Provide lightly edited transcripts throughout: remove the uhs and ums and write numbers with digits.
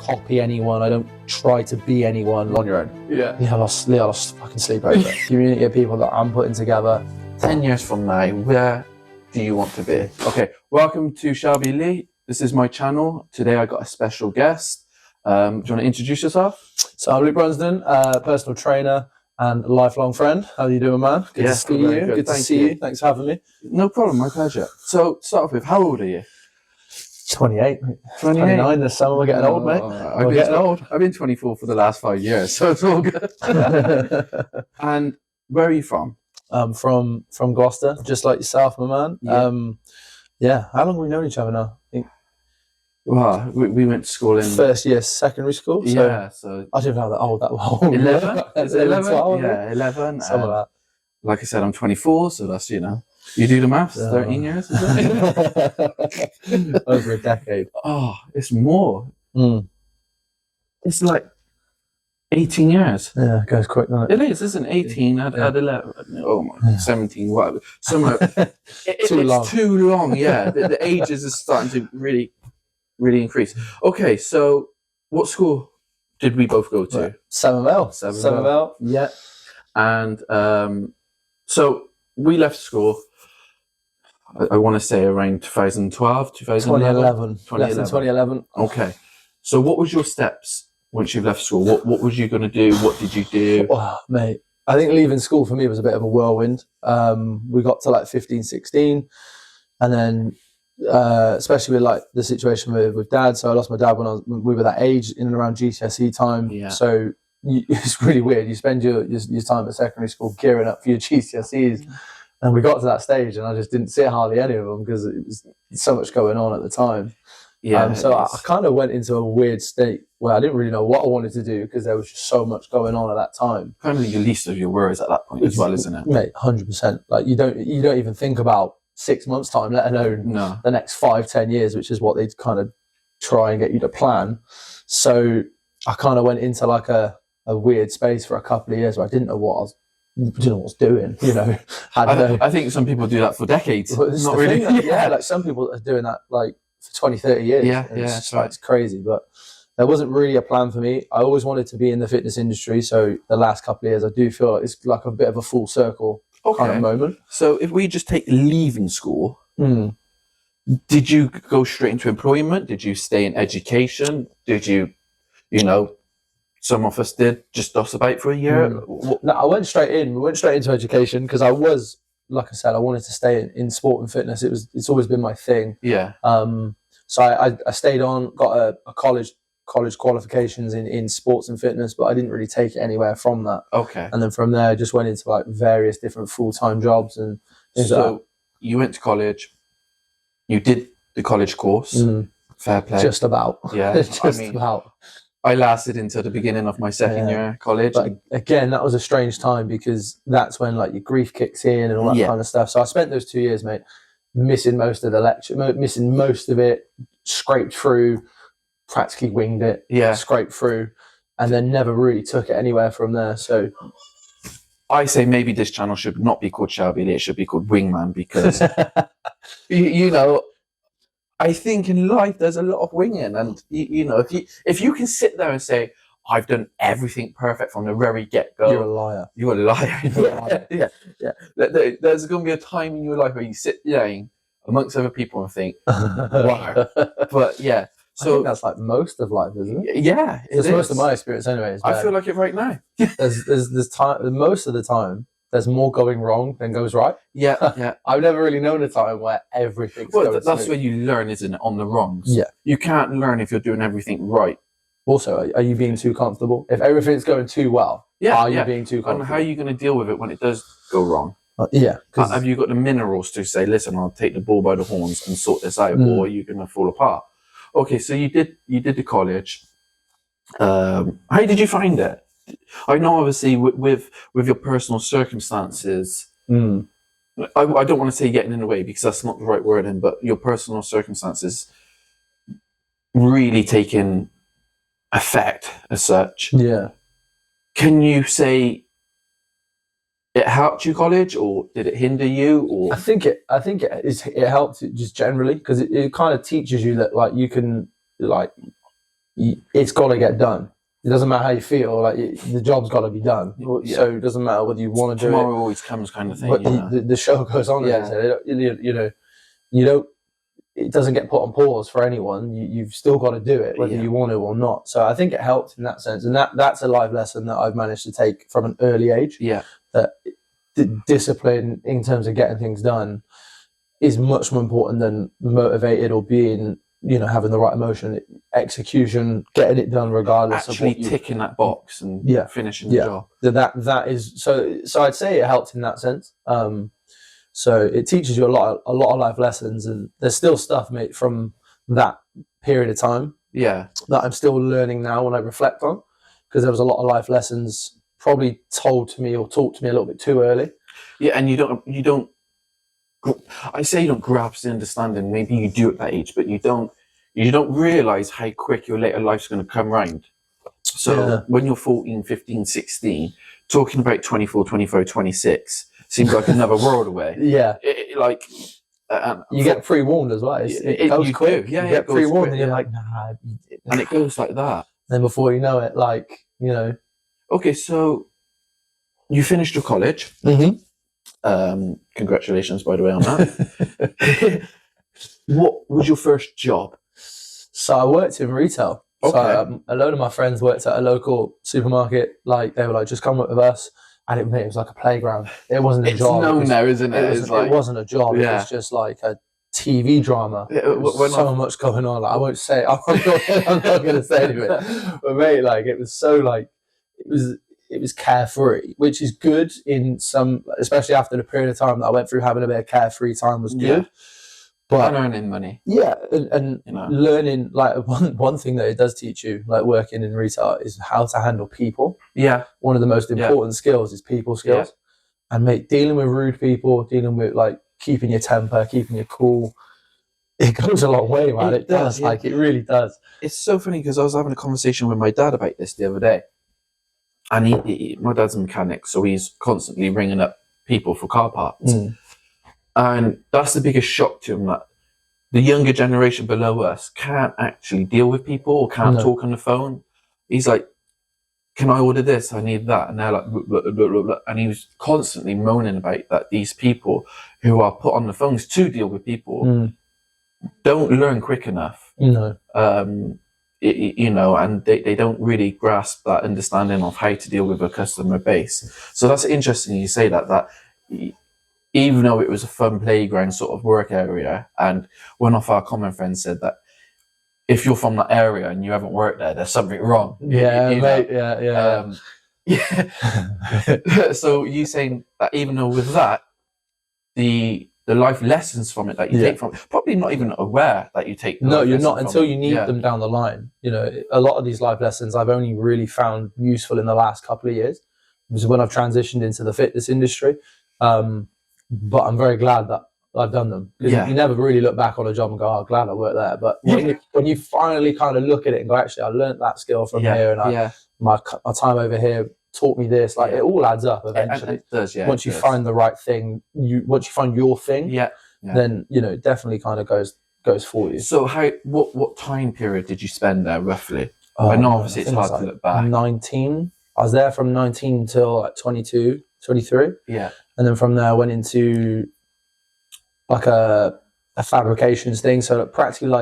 copy anyone. I don't try to be anyone. On your own. Yeah. Yeah, I'll fucking sleep over. Community of people that I'm putting together. 10 years from now, where do you want to be? Okay, welcome to Shelby Lee. This is my channel. Today I got a special guest. Do you want to introduce yourself? So I'm Luke Brunsden, personal trainer and lifelong friend. How are you doing, man? Good to see you. Good to see you. Thanks for having me. No problem, my pleasure. So start off with, how old are you? 28. 29 this summer. We're getting old, mate. We're getting old. I've been 24 for the last 5 years, so it's all good. And where are you from? From Gloucester, just like yourself, my man. Yeah. How long have we known each other now? I think Well, we went to school in... first year secondary school. So Yeah, so... I don't know that old. 11? Is it 11? 12, Yeah, 11. Some of that. Like I said, I'm 24, so that's, you do the maths, 13 years, is it? Over a decade. Oh, it's more. Mm. It's like 18 years. Yeah, it goes quick, doesn't it? It is, isn't it? 18, add 11, oh my, 17, whatever. Somehow, it's too long, yeah. The ages are starting to really increase. Okay, so what school did we both go to? Right. 7ML. Yeah. And so we left school, I want to say around 2012, 2011. 2011. Okay. So what was your steps once you left school? What was you going to do? What did you do? Oh, mate, I think leaving school for me was a bit of a whirlwind. We got to like 15, 16, and then especially with like the situation with dad. So I lost my dad when we were that age, in and around GCSE time. Yeah. So it's really weird. You spend your time at secondary school gearing up for your GCSEs. And we got to that stage and I just didn't see hardly any of them because it was so much going on at the time. Yeah. So I kind of went into a weird state where I didn't really know what I wanted to do because there was just so much going on at that time. Kind of your least of your worries at that point as well, isn't it? Mate, 100%. Like you don't even think about 6 months time, let alone the next 5-10 years, which is what they'd kind of try and get you to plan. So I kind of went into like a weird space for a couple of years where I didn't know what I was doing, I think some people do that for decades. Not really. Yeah, like some people are doing that like for 20, 30 years. Yeah, it's crazy. But there wasn't really a plan for me. I always wanted to be in the fitness industry. So the last couple of years, I do feel like it's like a bit of a full circle kind of moment. So if we just take leaving school, did you go straight into employment? Did you stay in education? Did you, some of us did just doss about for a year. No, I went straight in. We went straight into education because I was, like I said, I wanted to stay in sport and fitness. It's always been my thing. Yeah. So I stayed on, got a college qualifications in sports and fitness, but I didn't really take it anywhere from that. Okay. And then from there, I just went into like various different full-time jobs and things like that. You went to college. You did the college course. Fair play. Just about. Yeah. About. I lasted until the beginning of my second year college. But again, that was a strange time because that's when like your grief kicks in and all that kind of stuff. So I spent those 2 years, mate, missing most of the lecture, missing most of it, scraped through, practically winged it, scraped through, and then never really took it anywhere from there. So I say maybe this channel should not be called Shelby Lee, it should be called Wingman because, I think in life there's a lot of winging, and if you can sit there and say I've done everything perfect from the very get-go, you're a liar. You're a liar. Yeah. There's going to be a time in your life where you sit down amongst other people and think, wow. But yeah, so I think that's like most of life, isn't it? Yeah, it's most of my experience, anyways. I feel like it right now. there's time. Most of the time, there's more going wrong than goes right. Yeah. I've never really known a time where everything's going that's smooth. where you learn, isn't it, on the wrongs. Yeah. You can't learn if you're doing everything right. Also, are you being too comfortable? If everything's going too well, are you being too comfortable? And how are you going to deal with it when it does go wrong? Have you got the minerals to say, listen, I'll take the bull by the horns and sort this out, or are you going to fall apart? Okay, so you did the college. How did you find it? I know, obviously, with your personal circumstances, I don't want to say getting in the way because that's not the right wording, but your personal circumstances really taking effect as such. Yeah. Can you say it helped you college, or did it hinder you? Or I think it helped just generally because it kind of teaches you that like you can like it's got to get done. It doesn't matter how you feel, like the job's got to be done. Yeah. So it doesn't matter whether you want to do it. Tomorrow always comes, kind of thing. But the show goes on. Yeah. You don't. It doesn't get put on pause for anyone. You've still got to do it, whether you want to or not. So I think it helped in that sense, and that's a life lesson that I've managed to take from an early age. Yeah. That discipline in terms of getting things done is much more important than motivated or being, having the right emotion. Execution, getting it done regardless actually of what ticking that box and finishing the job. That is so I'd say it helped in that sense. So it teaches you a lot of life lessons, and there's still stuff, mate, from that period of time that I'm still learning now when I reflect on, because there was a lot of life lessons probably told to me or taught to me a little bit too early. Yeah, and you don't I say you don't grasp the understanding, maybe you do at that age, but you don't realise how quick your later life's going to come round. So when you're 14, 15, 16, talking about 24, 25, 26 seems like another world away. Yeah. You get pre-warned as well. It goes quick. Yeah, you get pre-warned and you're like, nah. And it goes like that. Then before you know it, Okay, so you finished your college. Mm-hmm. Congratulations, by the way, on that. What was your first job? So I worked in retail. Okay. So a load of my friends worked at a local supermarket. They were like, just come work with us. And it was like a playground. It wasn't a job. It's known there, isn't it? It wasn't a job. Yeah. It was just like a TV drama. So much going on. I won't say. I'm not going to say anything. But mate, it was so it was carefree, which is good in some, especially after the period of time that I went through. Having a bit of carefree time was good. But earning money. Yeah, and learning, one thing that it does teach you, working in retail, is how to handle people. Yeah. One of the most important skills is people skills. Yeah. And mate, dealing with rude people, dealing with keeping your temper, keeping your cool, it goes a long way, man. It does. Yeah. It really does. It's so funny because I was having a conversation with my dad about this the other day. And my dad's a mechanic, so he's constantly ringing up people for car parts. Mm. And that's the biggest shock to him, that the younger generation below us can't actually deal with people or can't talk on the phone. He's like, can I order this? I need that. And they're like, blah, blah, blah, blah. And he was constantly moaning about that these people who are put on the phones to deal with people don't learn quick enough. No. And they don't really grasp that understanding of how to deal with a customer base. So that's interesting you say that even though it was a fun playground sort of work area, and one of our common friends said that if you're from that area and you haven't worked there, there's something wrong. Yeah, mate. Yeah. Yeah. So you saying that even though with that, the life lessons from it that you take from, probably not even aware that you take. No, you're not until you need them down the line. A lot of these life lessons I've only really found useful in the last couple of years, which is when I've transitioned into the fitness industry. But I'm very glad that I've done them, because you never really look back on a job and go, "Oh, glad I worked there." But when you finally kind of look at it and go, "Actually, I learned that skill from here, and my time over here taught me this." It all adds up eventually. It does, yeah. Once you find the right thing, once you find your thing, then it definitely kind of goes for you. So what time period did you spend there roughly? I know obviously it's hard to look back. 19. I was there from 19 until 22, 23. Yeah. And then from there I went into a fabrications thing, so practically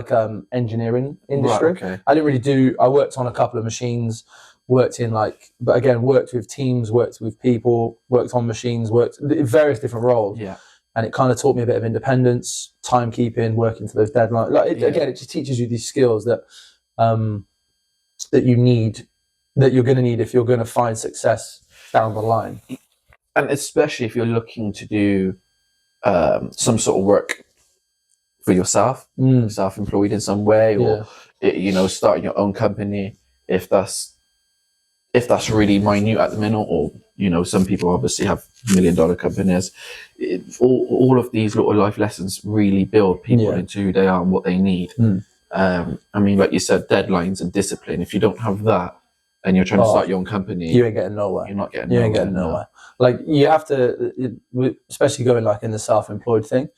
engineering industry. Right, okay. I worked on a couple of machines, worked with teams, worked with people, worked on machines, worked in various different roles. Yeah. And it kind of taught me a bit of independence, timekeeping, working to those deadlines. Again, it just teaches you these skills that you need, that you're going to need if you're going to find success down the line. And especially if you're looking to do some sort of work for yourself, self-employed in some way, or starting your own company, if that's really minute at the minute, or some people obviously have $1 million companies. All of these little life lessons really build people into who they are and what they need. Like you said, deadlines and discipline. If you don't have that, and you're trying to start your own company, you ain't getting nowhere. You're not getting nowhere. You ain't getting nowhere. You have to, especially going in the self-employed thing,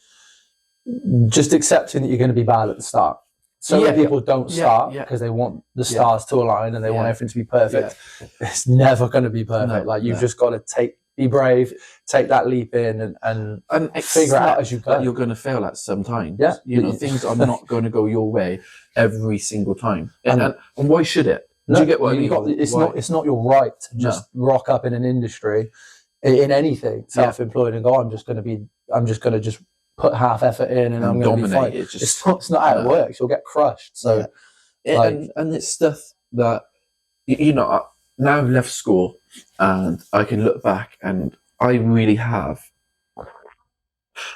just accepting that you're going to be bad at the start. So many people don't start because they want the stars to align and they want everything to be perfect. It's never going to be perfect. You've just got to be brave, take that leap in and figure it out as you go. You're going to fail at some times. Yeah. Things are not going to go your way every single time. And why should it? Do you get what I mean? It's not your right to just rock up in an industry, in anything, self-employed, and go, I'm just going to just put half effort in and I'm going to be fine. It's not how it works. You'll get crushed. So, and it's stuff that, now I've left school and I can look back and I really have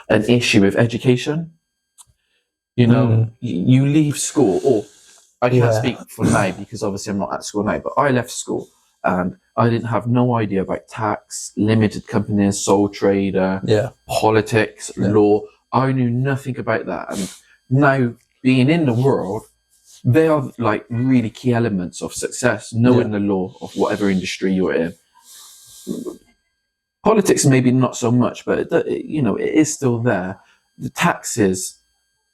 an issue with education. You leave school, or I can't speak for now because obviously I'm not at school now, but I left school and I didn't have no idea about tax, limited companies, sole trader, politics, law. I knew nothing about that. And now being in the world, they are like really key elements of success, knowing the law of whatever industry you're in. Politics maybe not so much, but it is still there. The taxes,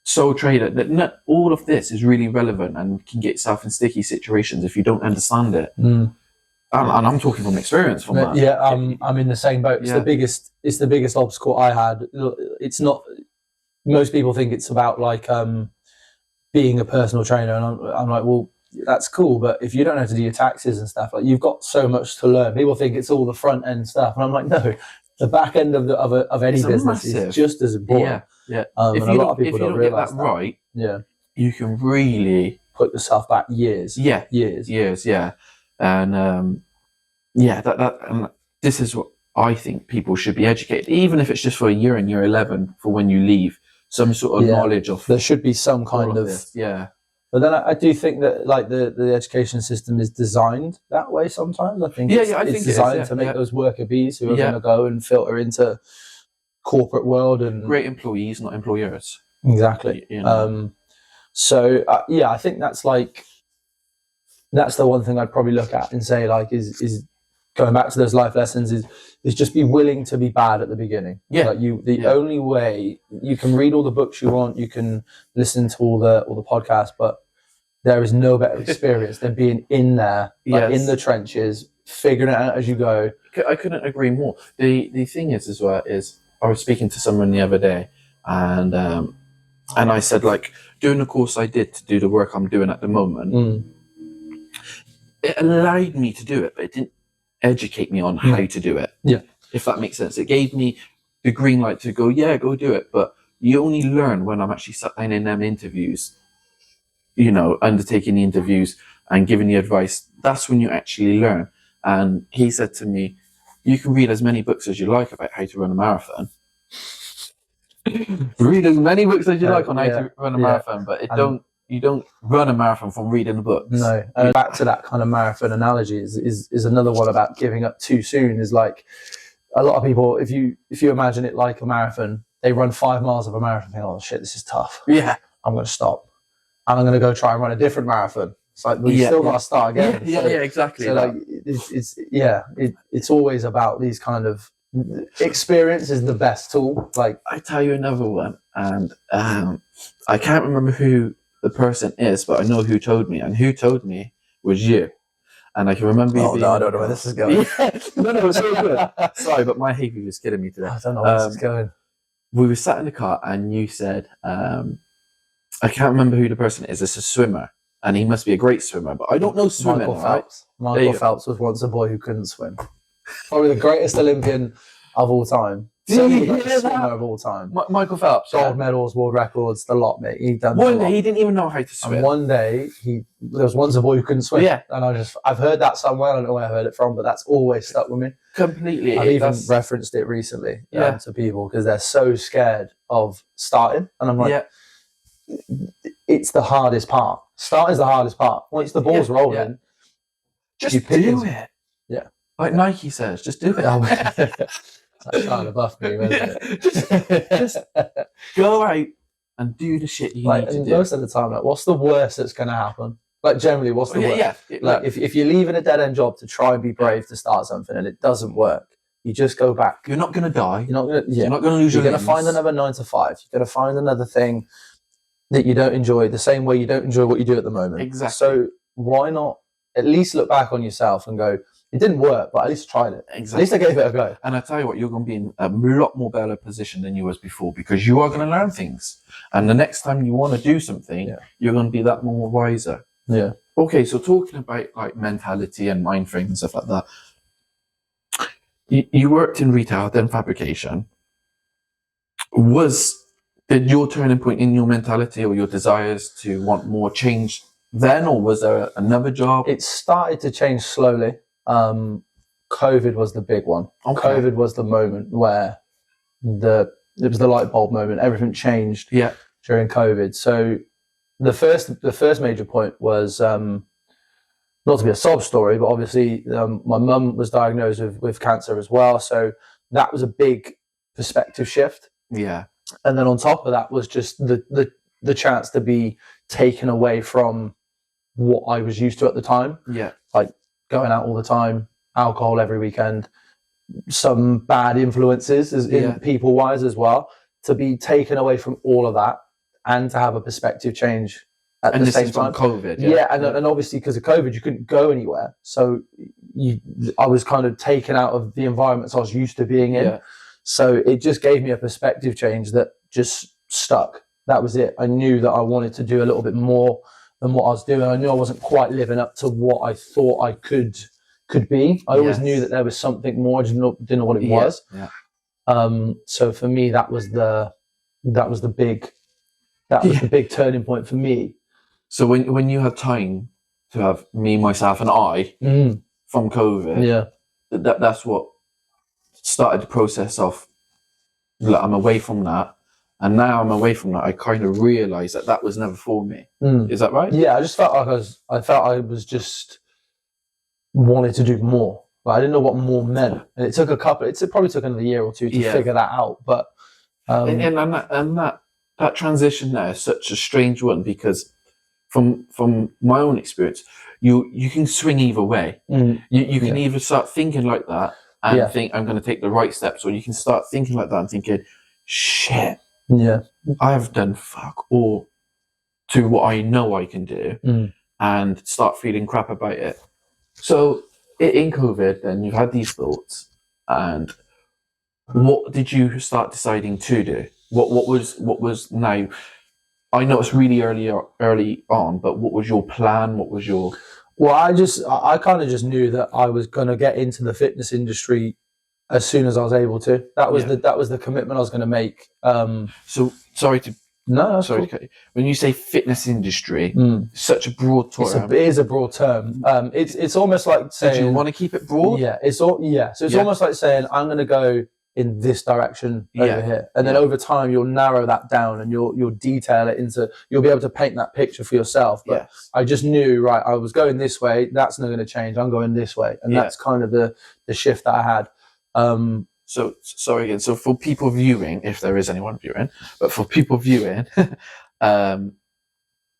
sole trader, not all of this is really relevant and can get yourself in sticky situations if you don't understand it. And I'm talking from experience from that. Yeah, I'm in the same boat. It's the biggest obstacle I had. It's not. Most people think it's about being a personal trainer, and I'm like, well, that's cool, but if you don't know how to do your taxes and stuff, you've got so much to learn. People think it's all the front end stuff, and I'm like, no, the back end of any business is just as important. Yeah. If a lot of people don't realize get that right, you can really put yourself back years. Years. And and this is what I think people should be educated, even if it's just for a year in year 11 for when you leave. Some sort of knowledge of. There should be some kind of this. But then I do think that the education system is designed that way sometimes. I think it's designed to make those worker bees who are going to go and filter into corporate world and great employees, not employers. Exactly. So I think that's the one thing I'd probably look at and say is going back to those life lessons is just be willing to be bad at the beginning. The only way you can read all the books you want, you can listen to all the podcasts, but there is no better experience than being in there, in the trenches, figuring it out as you go. I couldn't agree more. The thing is as well is I was speaking to someone the other day and I said doing the course I did to do the work I'm doing at the moment, it allowed me to do it, but it didn't educate me on how to do it. If that makes sense. It gave me the green light to go do it, but you only learn when I'm actually sat down in them interviews, undertaking the interviews and giving the advice. That's when you actually learn. And he said to me, you can read as many books as you like about how to run a marathon. Read as many books as you like on how to run a marathon, but you don't run a marathon from reading the books. No. And back to that kind of marathon analogy is another one about giving up too soon. Is a lot of people, if you imagine it like a marathon, they run 5 miles of a marathon and think, oh shit, this is tough. I'm going to stop. And I'm going to go try and run a different marathon. It's like, well, you still got to start again. Exactly. So it's always about these kind of experience is the best tool. I tell you another one, and I can't remember who the person is, but I know who told me, and who told me was you. And I can remember you being... I don't know where this is going. No, it's so good. Sorry, but my hay fever is killing me today. I don't know where this is going. We were sat in the car, and you said, I can't remember who the person is. It's a swimmer, and he must be a great swimmer, but I don't know swimming. Michael Phelps. Michael Phelps was once a boy who couldn't swim. Probably the greatest Olympian of all time. Certainly the greatest swimmer of all time. Michael Phelps. Gold medals, world records, the lot, mate. He done one day he didn't even know how to swim. And one day there was once a boy who couldn't swim. And I've heard that somewhere. I don't know where I heard it from, but that's always stuck with me. Completely. I've even referenced it recently to people because they're so scared of starting. And I'm like, it's the hardest part. Starting is the hardest part. Once the ball's rolling, just do it. Yeah. Like Nike says, just do it. That's trying to buff me, isn't it? just go out and do the shit you need to do. Most of the time, what's the worst that's going to happen? Generally, what's the worst? If you're leaving a dead-end job to try and be brave to start something and it doesn't work, you just go back. You're not going to die. You're not going to lose your limbs. You're going to find another 9 to 5. You're going to find another thing. that you don't enjoy the same way you don't enjoy what you do at the moment. Exactly. So why not at least look back on yourself and go, it didn't work, but at least I tried it. Exactly. At least I gave it a go. And I tell you what, you're going to be in a lot more better position than you was before, because you are going to learn things. And the next time you want to do something, you're going to be that more wiser. Yeah. Okay, so talking about like mentality and mind frame and stuff like that, you worked in retail, then fabrication. Did your turning point in your mentality or your desires to want more change then, or was there another job? It started to change slowly. COVID was the big one. Okay. COVID was the moment where it was the light bulb moment. Everything changed during COVID. So the first major point was, not to be a sob story, but obviously my mum was diagnosed with cancer as well. So that was a big perspective shift. Yeah. And then on top of that was just the chance to be taken away from what I was used to at the time. Yeah. Like going out all the time, alcohol every weekend, some bad influences in people wise as well, to be taken away from all of that and to have a perspective change at the same time. COVID. And obviously because of COVID, you couldn't go anywhere. So I was kind of taken out of the environments I was used to being in. Yeah. So it just gave me a perspective change that just stuck. That was it. I knew that I wanted to do a little bit more than what I was doing. I knew I wasn't quite living up to what I thought I could be. I always knew that there was something more. I just didn't know what it was. Yeah. So for me, that was the big turning point for me. So when you had time to have me, myself, and I from COVID, that's what started the process of, like, I'm away from that, and now I'm away from that. I kind of realised that was never for me. Is that right? Yeah, I just felt like I was just wanted to do more, but I didn't know what more meant, and it probably took another year or two to figure that out. But and that transition there is such a strange one, because from my own experience, you can swing either way. You can either start thinking like that and think, I'm going to take the right steps, or you can start thinking like that and thinking, shit, I have done fuck all to what I know I can do, and start feeling crap about it. So in COVID, then you've had these thoughts, and what did you start deciding to do? What was now? I know it's really early on, but what was your plan? What was your... Well, I kind of just knew that I was going to get into the fitness industry as soon as I was able to. That was the commitment I was going to make. So sorry to... No, sorry. Cool. When you say fitness industry, such a broad term. It is a broad term. It's almost like saying... Do you want to keep it broad? Yeah. So it's almost like saying, I'm going to go in this direction over here, and then over time you'll narrow that down and you'll detail it into, you'll be able to paint that picture for yourself. But I just knew, right, I was going this way, that's not going to change, I'm going this way, and that's kind of the shift that I had. So sorry again, so for people viewing, if there is anyone viewing, but for people viewing, it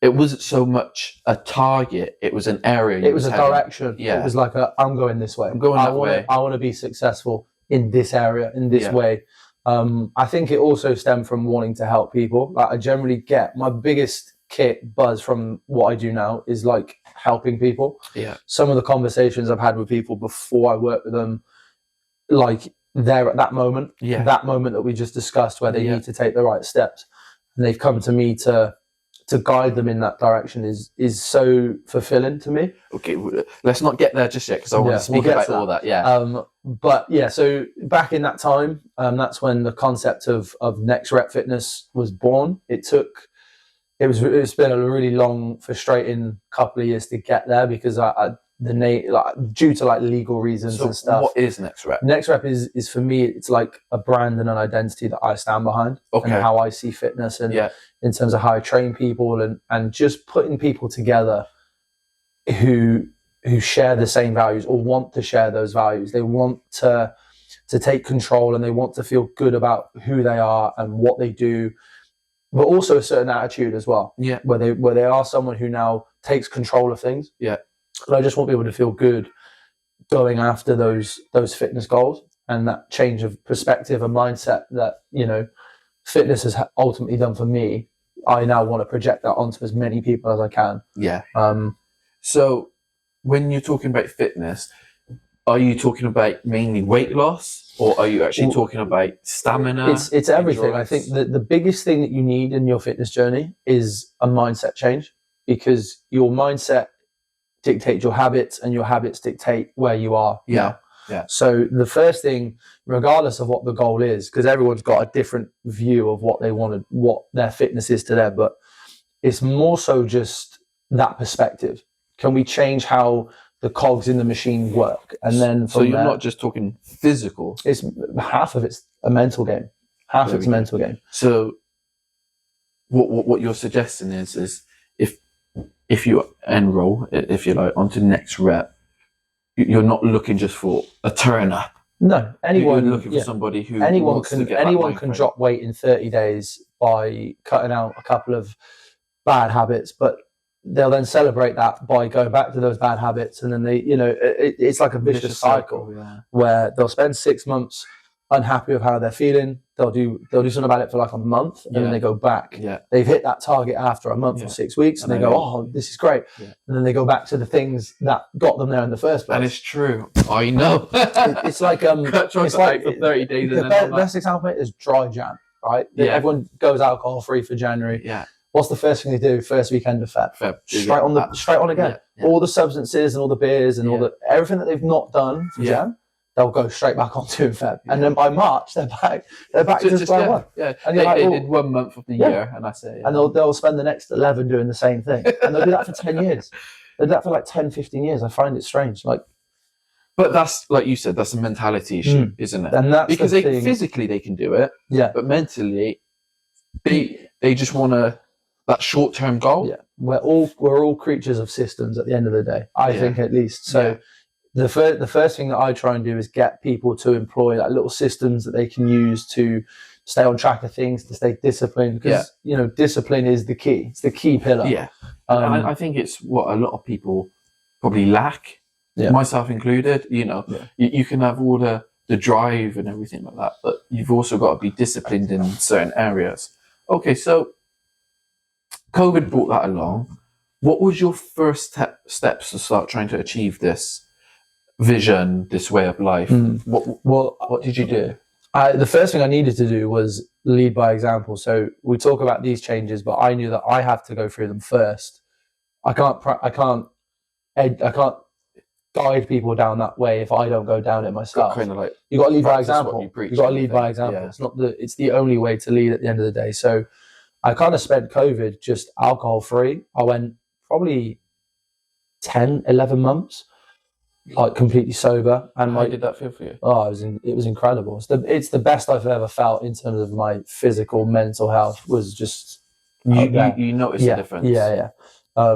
wasn't so much a target, it was an area. It was a direction. It was like I'm going this way, I'm going that way. I want to be successful in this area, in this way. I think it also stemmed from wanting to help people. Like, I generally get my biggest buzz from what I do now is like helping people. Some of the conversations I've had with people before I work with them, like they're at that moment that we just discussed, where they need to take the right steps, and they've come to me to guide them in that direction is so fulfilling to me. Okay, let's not get there just yet, because I want to speak about all that. But so back in that time, that's when the concept of Next Rep Fitness was born. It's been a really long, frustrating couple of years to get there, because due to like legal reasons and stuff. What is Next Rep? Next Rep is for me, it's like a brand and an identity that I stand behind, and how I see fitness, and in terms of how I train people, and just putting people together who share the same values or want to share those values. They want to take control, and they want to feel good about who they are and what they do, but also a certain attitude as well. Where they are someone who now takes control of things. And I just want people to feel good going after those fitness goals, and that change of perspective and mindset that, fitness has ultimately done for me I now want to project that onto as many people as I can. Yeah. So when you're talking about fitness, are you talking about mainly weight loss, or are you actually talking about stamina? It's everything. Endurance? I think the biggest thing that you need in your fitness journey is a mindset change, because your mindset dictates your habits, and your habits dictate where you are. Yeah. So the first thing, regardless of what the goal is, because everyone's got a different view of what they want, what their fitness is to them, but it's more so just that perspective. Can we change how the cogs in the machine work? And then so you're not just talking physical. It's half of it's a mental game. Half of it's a mental game. So what you're suggesting is if you enroll, if you like, onto next rep, you're not looking just for a turn up. No, anyone you're looking for somebody who anyone can drop weight in 30 days by cutting out a couple of bad habits, but they'll then celebrate that by going back to those bad habits, and then they, it's like a vicious cycle where they'll spend 6 months unhappy with how they're feeling. They'll do something about it for like a month, and then they go back. They've hit that target after a month or 6 weeks, and they go, "Oh, this is great," and then they go back to the things that got them there in the first place. And it's true. I know. It's like it's like for 30 days. The best example is dry Jan, right? Everyone goes alcohol free for January. Yeah. What's the first thing they do? First weekend of Feb. Straight on again. Yeah. All the substances and all the beers and all everything that they've not done for Jan, they'll go straight back onto in Feb. And then by March they're back to square one. Yeah. And they did 1 month of the year, and that's it. Yeah. And they'll spend the next 11 doing the same thing. And they'll do that for 10 years. They'll do that for like 10, 15 years. I find it strange. But that's, like you said, that's a mentality issue, isn't it? And that's because physically they can do it, but mentally they just want that short-term goal. Yeah, we're all creatures of systems at the end of the day. I think, at least. So the first thing that I try and do is get people to employ like little systems that they can use to stay on track of things, to stay disciplined. Because discipline is the key. It's the key pillar. Yeah, I think it's what a lot of people probably lack. Yeah. Myself included. You can have all the drive and everything like that, but you've also got to be disciplined in certain areas. Okay, so COVID brought that along. What was your first steps to start trying to achieve this vision, this way of life? What did you do? The first thing I needed to do was lead by example. So we talk about these changes, but I knew that I have to go through them first. I can't guide people down that way if I don't go down it myself. You got to lead by example. You got to lead by example. Yeah. It's the only way to lead at the end of the day. So I kind of spent COVID just alcohol free. I went probably 10, 11 months, like completely sober. And how did that feel for you? Oh, it was incredible. It's the best I've ever felt in terms of my physical, mental health. Was just you noticed the difference. Yeah. A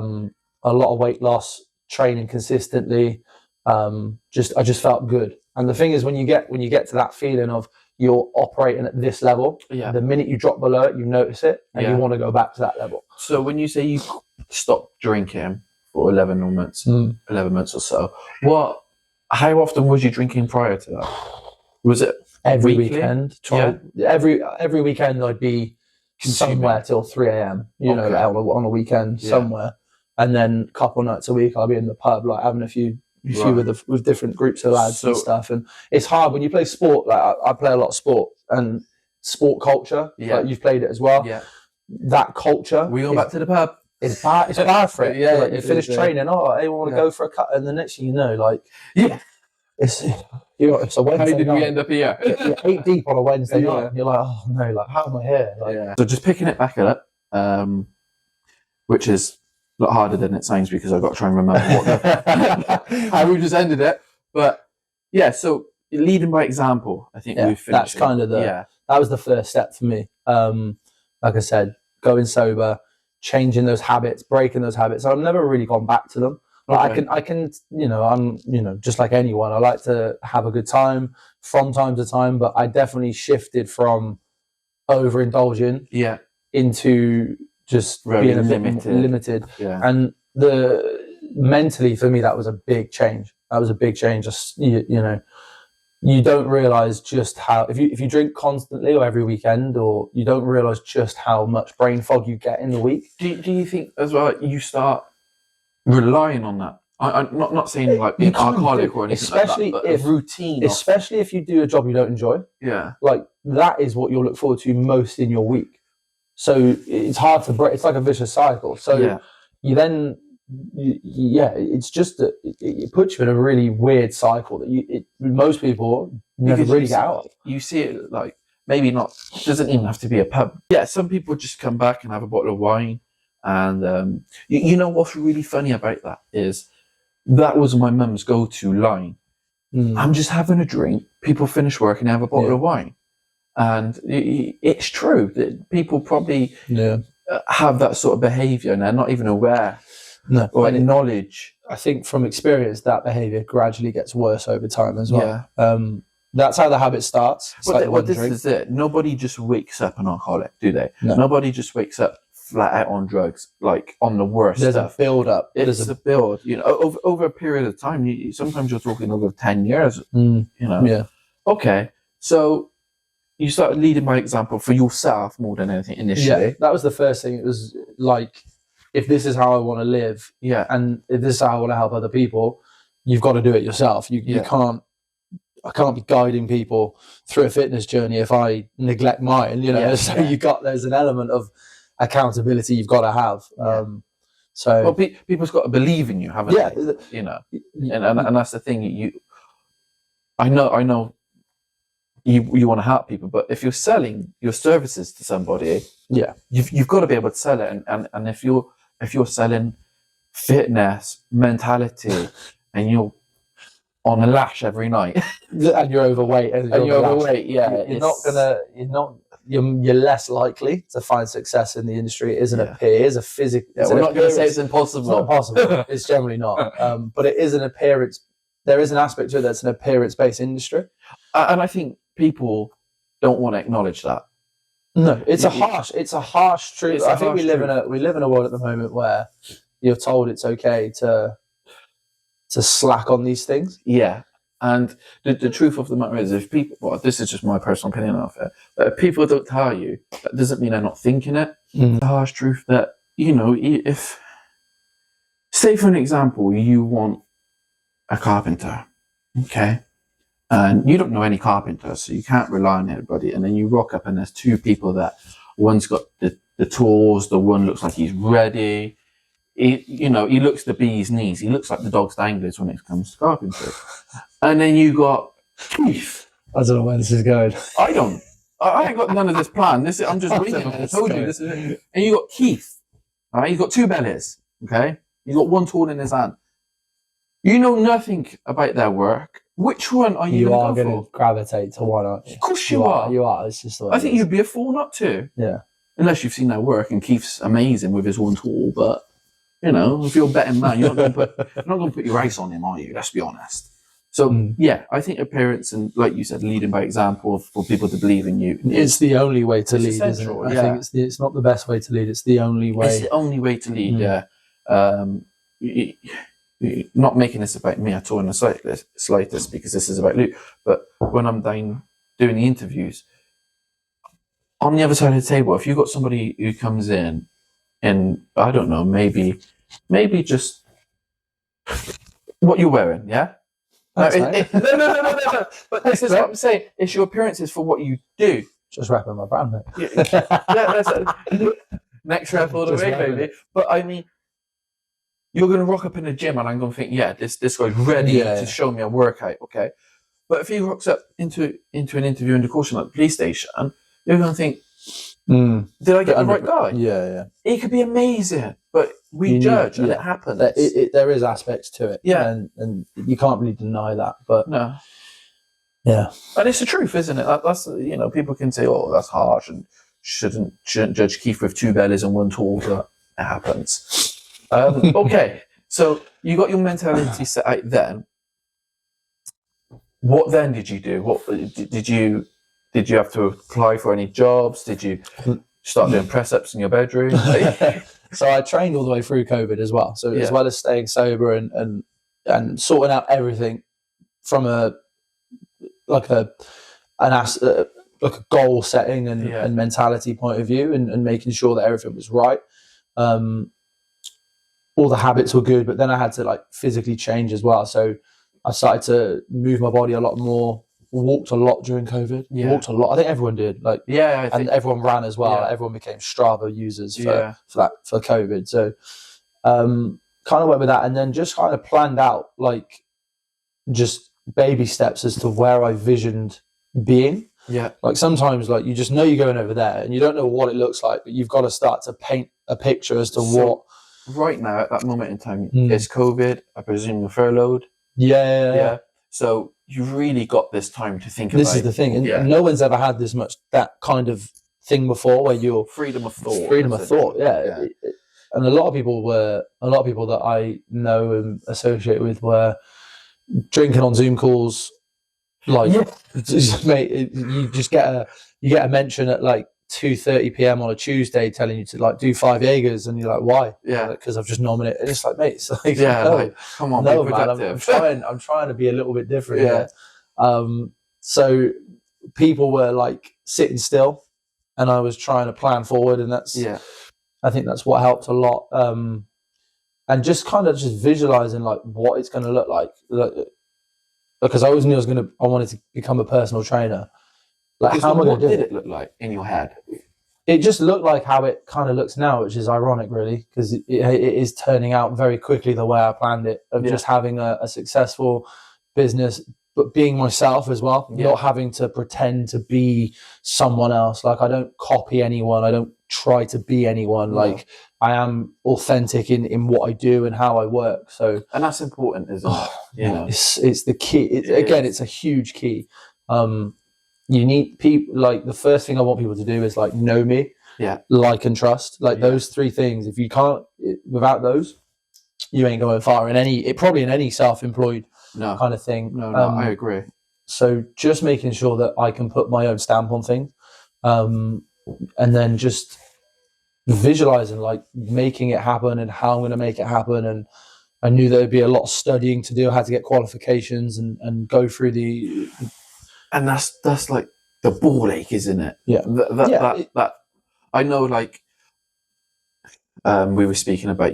lot of weight loss, training consistently. I just felt good. And the thing is, when you get to that feeling of you're operating at this level, the minute you drop below it, you notice it, and you want to go back to that level. So when you say you stopped drinking for 11 months or so, how often was you drinking prior to that? Was it every weekly? Weekend? Every weekend I'd be somewhere till 3 a.m. On a weekend somewhere, and then a couple of nights a week I'll be in the pub, like having a few with different groups of lads and stuff. And it's hard when you play sport. Like I play a lot of sport, and sport culture. Like you've played it as well. Yeah, that culture. We go back to the pub. It's bad. It's bad for it. You finish training. Oh, hey, want to go for a cut, and the next thing you know, it's a Wednesday. How did night. we end up here? You're 8 deep on a Wednesday night. And you're like, oh no, like how am I here? So just picking it back up, which is a lot harder than it sounds, because I've got to try and remember how we just ended it. But so leading by example, I think we've finished. That's kind of that was the first step for me. Like I said, going sober, changing those habits, breaking those habits. I've never really gone back to them. Like I can, I'm, just like anyone, I like to have a good time from time to time, but I definitely shifted from overindulging into just being a bit limited. Yeah. And mentally for me, that was a big change. Just, you don't realize just how, if you drink constantly or every weekend, or you don't realize just how much brain fog you get in the week. Do you think as well you start relying on that? I'm not saying like being alcoholic or anything especially like that, but if routine. Especially if you do a job you don't enjoy. Yeah. Like, that is what you'll look forward to most in your week. So it's hard to break. It's like a vicious cycle. So you then, it's just that it puts you in a really weird cycle that most people never really get out of. You see it like, maybe not, it doesn't even have to be a pub. Yeah, some people just come back and have a bottle of wine. And you know what's really funny about that is that was my mum's go-to line. I'm just having a drink. People finish work and have a bottle of wine. And it's true that people probably have that sort of behaviour and they're not even aware or acknowledge. I think from experience, that behaviour gradually gets worse over time as well. That's how the habit starts. But this is it. Nobody just wakes up an alcoholic, do they? No. Nobody just wakes up flat out on drugs, like on the worst There's stuff. A build up. It's a build, you know, over a period of time. Sometimes you're talking over 10 years, you know. Yeah. Okay, so you started leading by example for yourself more than anything initially. Yeah, that was the first thing. It was like, if this is how I want to live, and if this is how I want to help other people, you've got to do it yourself. You can't. I can't be guiding people through a fitness journey if I neglect mine. You know, there's an element of accountability you've got to have. So people's got to believe in you, haven't they? You know, and that's the thing. I know you want to help people, but if you're selling your services to somebody, you've got to be able to sell it. And if you're selling fitness, mentality, and you're on a lash every night, and you're overweight, you're less likely to find success in the industry. It isn't it is a physical. We're not going to say it's impossible. It's not possible. It's generally not. But it is an appearance. There is an aspect to it that's an appearance-based industry, and I think people don't want to acknowledge that. No, it's a harsh truth. I think we live in a world at the moment where you're told it's okay to slack on these things. Yeah. And the truth of the matter is, if people, well, this is just my personal opinion of it, but if people don't tell you, that doesn't mean they're not thinking it. The harsh truth that, you know, if, say for an example, you want a carpenter, okay, and you don't know any carpenter, so you can't rely on anybody, and then you rock up and there's two people that, one's got the tools, the one looks like he's ready, he looks the bee's knees. He looks like the dog's danglers when it comes to carpentry. And then you got Keith. I don't know where this is going. I ain't got none of this plan. I'm just reading. I told you this is it. And you got Keith. All right, he's got two bellies. Okay, he's got one tool in his hand. You know nothing about their work. Which one are you going to gravitate to one, aren't you? Of course you are. You are. It's just the way I think you'd be a fool not to. Yeah. Unless you've seen their work, and Keith's amazing with his one tool, but. You know, if you're a betting man, you're not going to put your ice on him, are you? Let's be honest. So, I think appearance and, like you said, leading by example for people to believe in you. It's the only way to lead, isn't it? I think it's not the best way to lead. It's the only way. It's the only way to lead, not making this about me at all in the slightest, because this is about Luke. But when I'm down doing the interviews, on the other side of the table, if you've got somebody who comes in, and I don't know, maybe just what you're wearing, yeah? No. But this is what I'm saying. It's your appearances for what you do. Just wrapping my brand, mate. Next rep all the way, baby. But I mean, you're going to rock up in the gym and I'm going to think, this guy's ready to show me a workout, okay? But if he rocks up into an interview in the caution at the police station, you're going to think, did I get the right guy? Yeah. He could be amazing, but we judge and it happens. There is aspects to it. Yeah. And you can't really deny that. But no. Yeah. And it's the truth, isn't it? That's people can say, oh, that's harsh and shouldn't judge Keith with two bellies and one tool, but it happens. Okay. So you got your mentality set out then. What then did you do? What did you have to apply for any jobs? Did you start doing press-ups in your bedroom? So I trained all the way through COVID as well. So as well as staying sober and sorting out everything from a like a like a goal setting and mentality point of view, and making sure that everything was right. All the habits were good, but then I had to like physically change as well. So I started to move my body a lot more. Walked a lot during COVID. Walked a lot. I think everyone did. Like and everyone ran as well. Like, everyone became Strava users for COVID. So kind of went with that, and then just kind of planned out like just baby steps as to where I visioned being. Yeah. Like sometimes like you just know you're going over there and you don't know what it looks like, but you've got to start to paint a picture as to what. Right now, at that moment in time, it's COVID. I presume you're furloughed. Yeah. So you've really got this time to think about. This is the thing. And no one's ever had this much, that kind of thing before where you're... Freedom of thought. Yeah. And a lot of people that I know and associate with were drinking on Zoom calls. Like, mate, you just get a mention at like 2:30 p.m. on a Tuesday telling you to like do 5 Jaegers, and you're like, why? Because I've just nominated. And it's like, mate, it's like, like, come on, no, be man, I'm trying to be a little bit different. Yeah. So people were like sitting still, and I was trying to plan forward, and that's I think that's what helped a lot. And just kind of just visualizing like what it's going to look like, because I always knew I wanted to become a personal trainer. Like, how am I going to do it? What did it look like in your head? It just looked like how it kind of looks now, which is ironic, really, because it is turning out very quickly the way I planned it, of just having a successful business, but being myself as well, not having to pretend to be someone else. Like, I don't copy anyone. I don't try to be anyone. Like, I am authentic in what I do and how I work. So, and that's important, isn't it? It's the key. It's a huge key. You need people, like, the first thing I want people to do is like know me, like and trust, like those three things. If you can't, without those, you ain't going far in any self-employed kind of thing. No, I agree. So just making sure that I can put my own stamp on things, and then just visualizing, like, making it happen and how I'm going to make it happen. And I knew there'd be a lot of studying to do. I had to get qualifications and go through the. And that's like the ball ache, isn't it? Yeah. That I know, like, we were speaking about,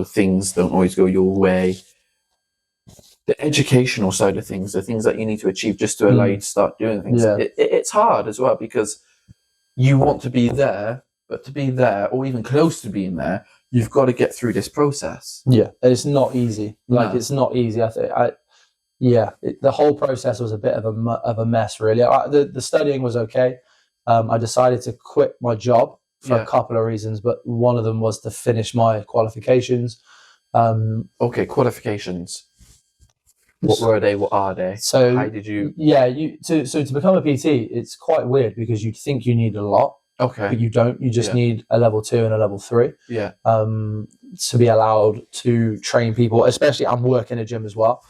things don't always go your way. The educational side of things, the things that you need to achieve just to allow you to start doing things. Yeah. It's hard as well, because you want to be there, but to be there, or even close to being there, you've got to get through this process. Yeah. It's not easy. Like, it's not easy. I think the whole process was a bit of a mess, really. The studying was okay. I decided to quit my job for a couple of reasons, but one of them was to finish my qualifications. Qualifications. What were they? What are they? So how did you? To become a PT, it's quite weird, because you think you need a lot, but you don't. You just need a level 2 and a level 3. Yeah. To be allowed to train people, especially I'm working a gym as well.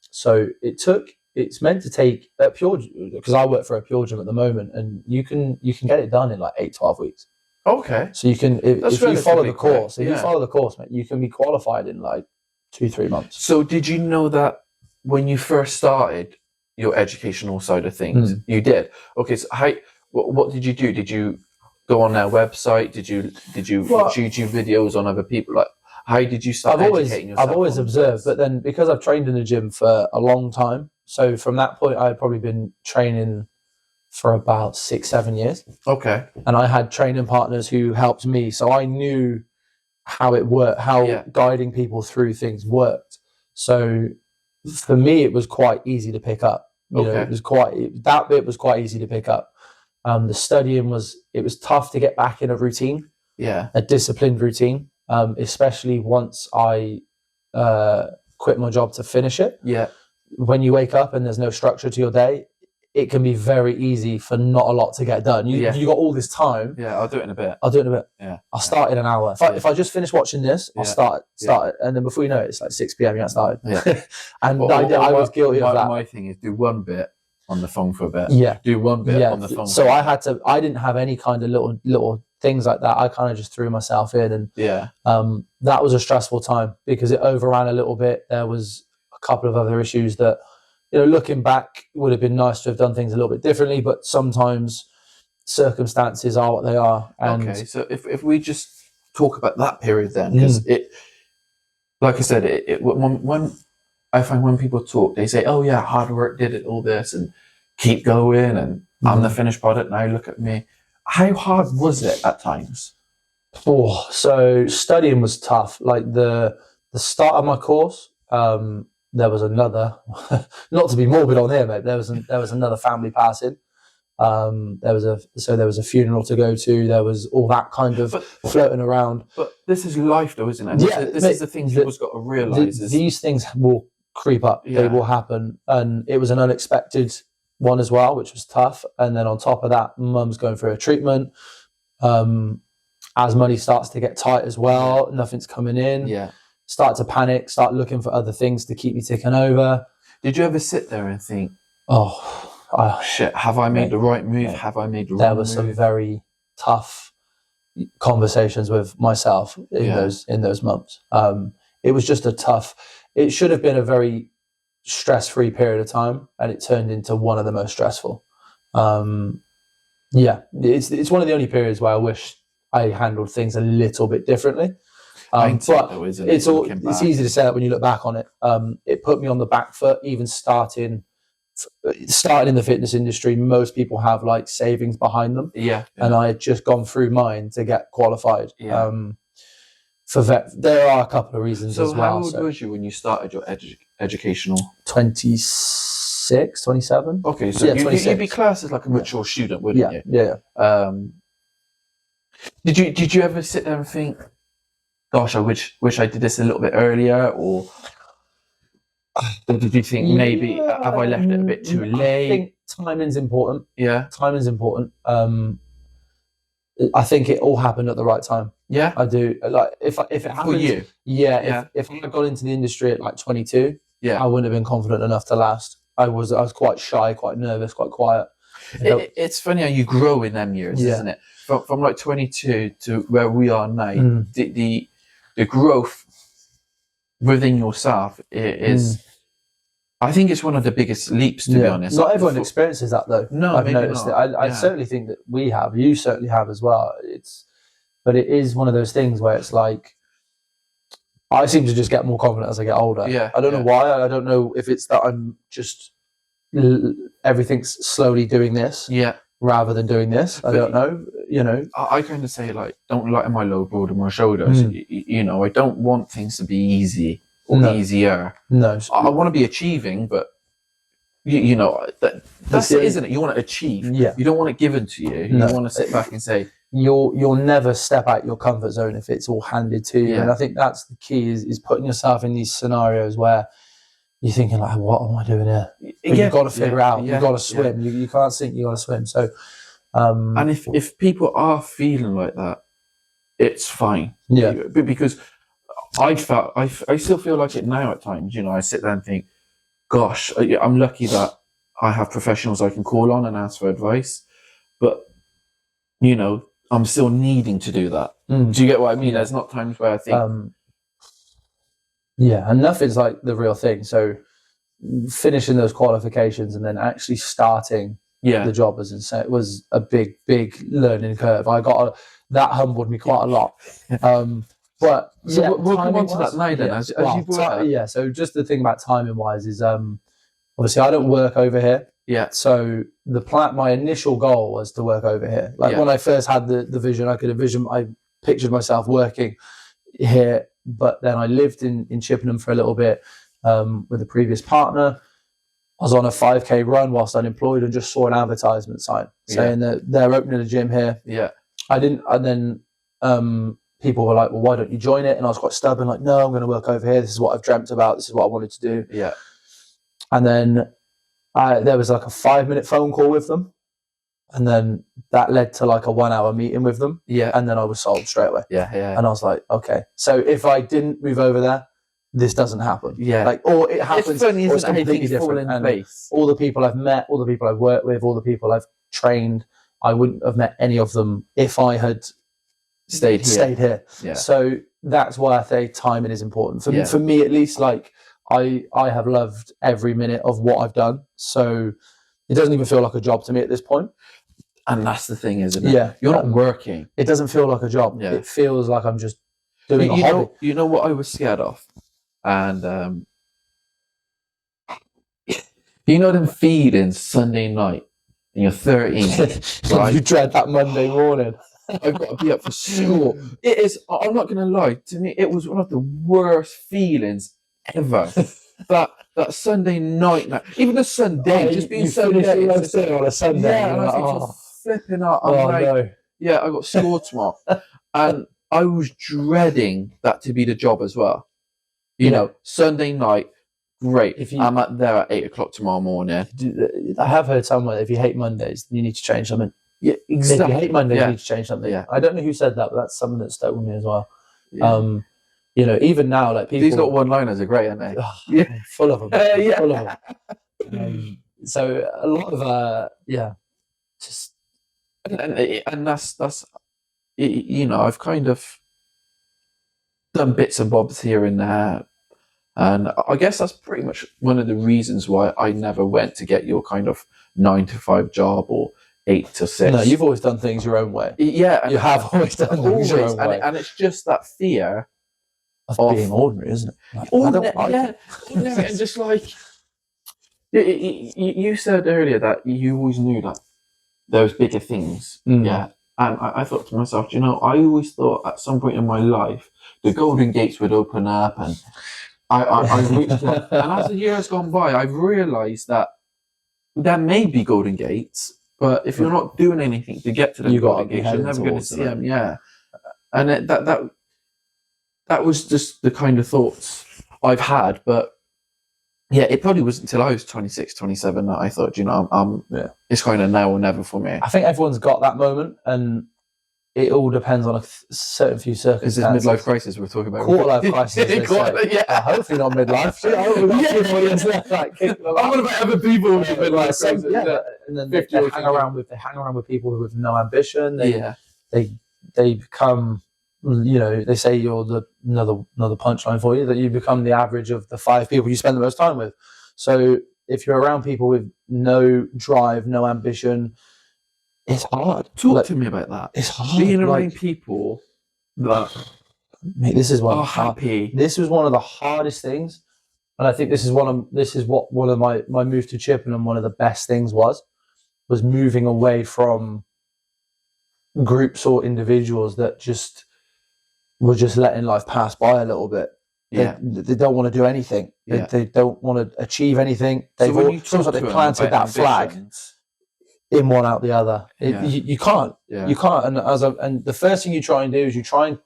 So it's meant to take a Pure, because I work for a Pure Gym at the moment, and you can get it done in like 8-12 weeks. Okay. So you can, if you follow the course, mate, you can be qualified in like 2-3 months. So did you know that when you first started your educational side of things, you did? Okay. So what did you do? Did you go on their website? Did you watch YouTube videos on other people? Like, how did you start educating yourself? I've always observed, but then because I've trained in the gym for a long time, so from that point I'd probably been training for about 6-7 years. Okay. And I had training partners who helped me, so I knew how it worked, how guiding people through things worked. So for me, it was quite easy to pick up. That bit was quite easy to pick up. The studying was tough to get back in a routine, a disciplined routine. Especially once I quit my job to finish it. Yeah. When you wake up and there's no structure to your day, it can be very easy for not a lot to get done. You got all this time. Yeah, I'll do it in a bit. Yeah. I'll start in an hour. If I just finish watching this, I'll start it. And then before you know it, it's like 6 p.m. you haven't started. Yeah. And I was guilty of that. My thing is do one bit on the phone for a bit. Yeah. Do one bit on the phone. So I didn't have any kind of little things like that. I kind of just threw myself in, and that was a stressful time because it overran a little bit. There was a couple of other issues that looking back, it would have been nice to have done things a little bit differently, but sometimes circumstances are what they are. And okay, so if we just talk about that period then, because it, like I said, when I find when people talk, they say, "Oh yeah, hard work did it, all this, and keep going, and I'm the finished product." Now look at me. How hard was it at times? Oh, so studying was tough. Like the start of my course, there was another, not to be morbid on here, mate. There was another family passing. There was a funeral to go to. There was all that kind of floating around. But this is life, though, isn't it? This is the thing people's got to realise. These things will creep up. Yeah. They will happen, and it was an unexpected one as well, which was tough. And then on top of that, mum's going through a treatment. As money starts to get tight as well, nothing's coming in. Yeah. Start to panic, start looking for other things to keep me ticking over. Did you ever sit there and think, shit, have I made the right move? Have I made the wrong move? There were some very tough conversations with myself in those months. It was just it should have been a very stress-free period of time, and it turned into one of the most stressful. It's one of the only periods where I wish I handled things a little bit differently. But it's easy to say that when you look back on it. It put me on the back foot, even starting in the fitness industry. Most people have like savings behind them. Yeah. And I had just gone through mine to get qualified. Yeah. For vet, there are a couple of reasons as well. So how old was you when you started your educational? 26, 27. Okay, so you'd be classed as like a mature student, wouldn't you? Yeah. Did you ever sit there and think, gosh, I wish I did this a little bit earlier, or did you think maybe have I left it a bit too late? I think timing's important. Yeah, timing's important. I think it all happened at the right time. Yeah, I do. Like if it happened for you, if I got into the industry at like 22, I wouldn't have been confident enough to last. I was quite shy, quite nervous, quite quiet. It's funny how you grow in them years, isn't it? From like 22 to where we are now, the growth within yourself is, I think it's one of the biggest leaps, to be honest. Not everyone experiences that though. No, I've noticed it. I certainly think that we have. You certainly have as well. But it is one of those things where it's like, I seem to just get more confident as I get older. Yeah, I don't know why. I don't know if it's that I'm just everything's slowly doing this. Yeah. Rather than doing this, I don't know. I kind of say like, don't lighten my load broaden my shoulders. I don't want things to be easy or easier. No, I want to be achieving, but that's it, isn't it? You want to achieve. Yeah. You don't want it given to you. You want to sit back and say, you'll never step out your comfort zone if it's all handed to you. And I think that's the key is putting yourself in these scenarios where you're thinking like, what am I doing here? But you've got to figure out. You've got to swim. You can't sink. You got to swim. So, and if people are feeling like that, it's fine. Yeah. Because I still feel like it now at times. I sit there and think, gosh, I'm lucky that I have professionals I can call on and ask for advice. But I'm still needing to do that. Do you get what I mean? There's not times where I think. And nothing's like the real thing. So finishing those qualifications and then actually starting the job was a big, big learning curve. That humbled me quite a lot. But we'll come on to that now then. As you brought up. So just the thing about timing wise is obviously I don't work over here. Yeah. So my initial goal was to work over here. Like when I first had the vision, I pictured myself working here. But then I lived in Chippenham for a little bit with a previous partner. I was on a 5K run whilst unemployed and just saw an advertisement sign saying that they're opening a gym here. Yeah. I didn't, and then people were like, well, why don't you join it? And I was quite stubborn, like, no, I'm going to work over here. This is what I've dreamt about. This is what I wanted to do. Yeah. And then there was like a 5-minute phone call with them. And then that led to like a 1-hour meeting with them. Yeah. And then I was sold straight away. Yeah. And I was like, okay. So if I didn't move over there, this doesn't happen. Yeah. Or it happens. It's funny, or isn't it? completely different. And all the people I've met, all the people I've worked with, all the people I've trained, I wouldn't have met any of them if I had stayed here. Yeah. So that's why I say timing is important. For me at least, like I have loved every minute of what I've done. So it doesn't even feel like a job to me at this point. And that's the thing, isn't it? Yeah. You're not working. It doesn't feel like a job. Yeah. It feels like I'm just doing a hobby. You know what I was scared of? And you know them feelings Sunday night and you're 13, right? You dread that Monday morning. I've got to be up for school. It is, I'm not going to lie, to me, it was one of the worst feelings ever. that Sunday night, even a Sunday, just being Sunday. On a Sunday. Yeah, and I was flipping out. I'm no. Yeah, I got school tomorrow. And I was dreading that to be the job as well. You know, Sunday night, great. I'm there at 8 o'clock tomorrow morning. I have heard somewhere if you hate Mondays, you need to change something. Yeah, exactly. If you hate Mondays, you need to change something. Yeah. I don't know who said that, but that's something that stuck with me as well. Yeah. You know, even now, like people. These little one-liners are great, aren't they? Yeah, full of them. Yeah. Full of them. So a lot of just and that's you know, I've kind of done bits and bobs here and there, and I guess that's pretty much one of the reasons why I never went to get your kind of 9 to 5 job or 8 to 6. No, you've always done things your own way. Yeah, you have always done things your own way, and it's just that fear of being ordinary, isn't it? Like, ordinary, and just like you said earlier that you always knew that there was bigger things. Yeah. And I thought to myself, you know, I always thought at some point in my life the Golden Gates would open up, and I reached it. And as the years gone by, I've realised that there may be Golden Gates, but if you're not doing anything to get to the Golden Gates, you're never going to see them. Yeah, and that was just the kind of thoughts I've had. But yeah, it probably wasn't until I was 26, 27 that I thought, you know, it's kind of now or never for me. I think everyone's got that moment, and it all depends on a certain few circumstances. Is this midlife crisis we're talking about? Quarter-life crisis. Hopefully not midlife. I'm on about other people with midlife crisis. Yeah. And then they hang around with people with no ambition. They become, you know, they say you're another punchline for you, that you become the average of the 5 people you spend the most time with. So if you're around people with no drive, no ambition, it's hard. Talk to me about that. It's hard being around people that this is one are happy. This was one of the hardest things, and I think this is what one of my move to Chippenham, one of the best things was moving away from groups or individuals that were just letting life pass by a little bit. They don't want to do anything. They don't want to achieve anything. It's almost like they planted that flag in one out the other. You can't. You can't. And the first thing you try and do is you try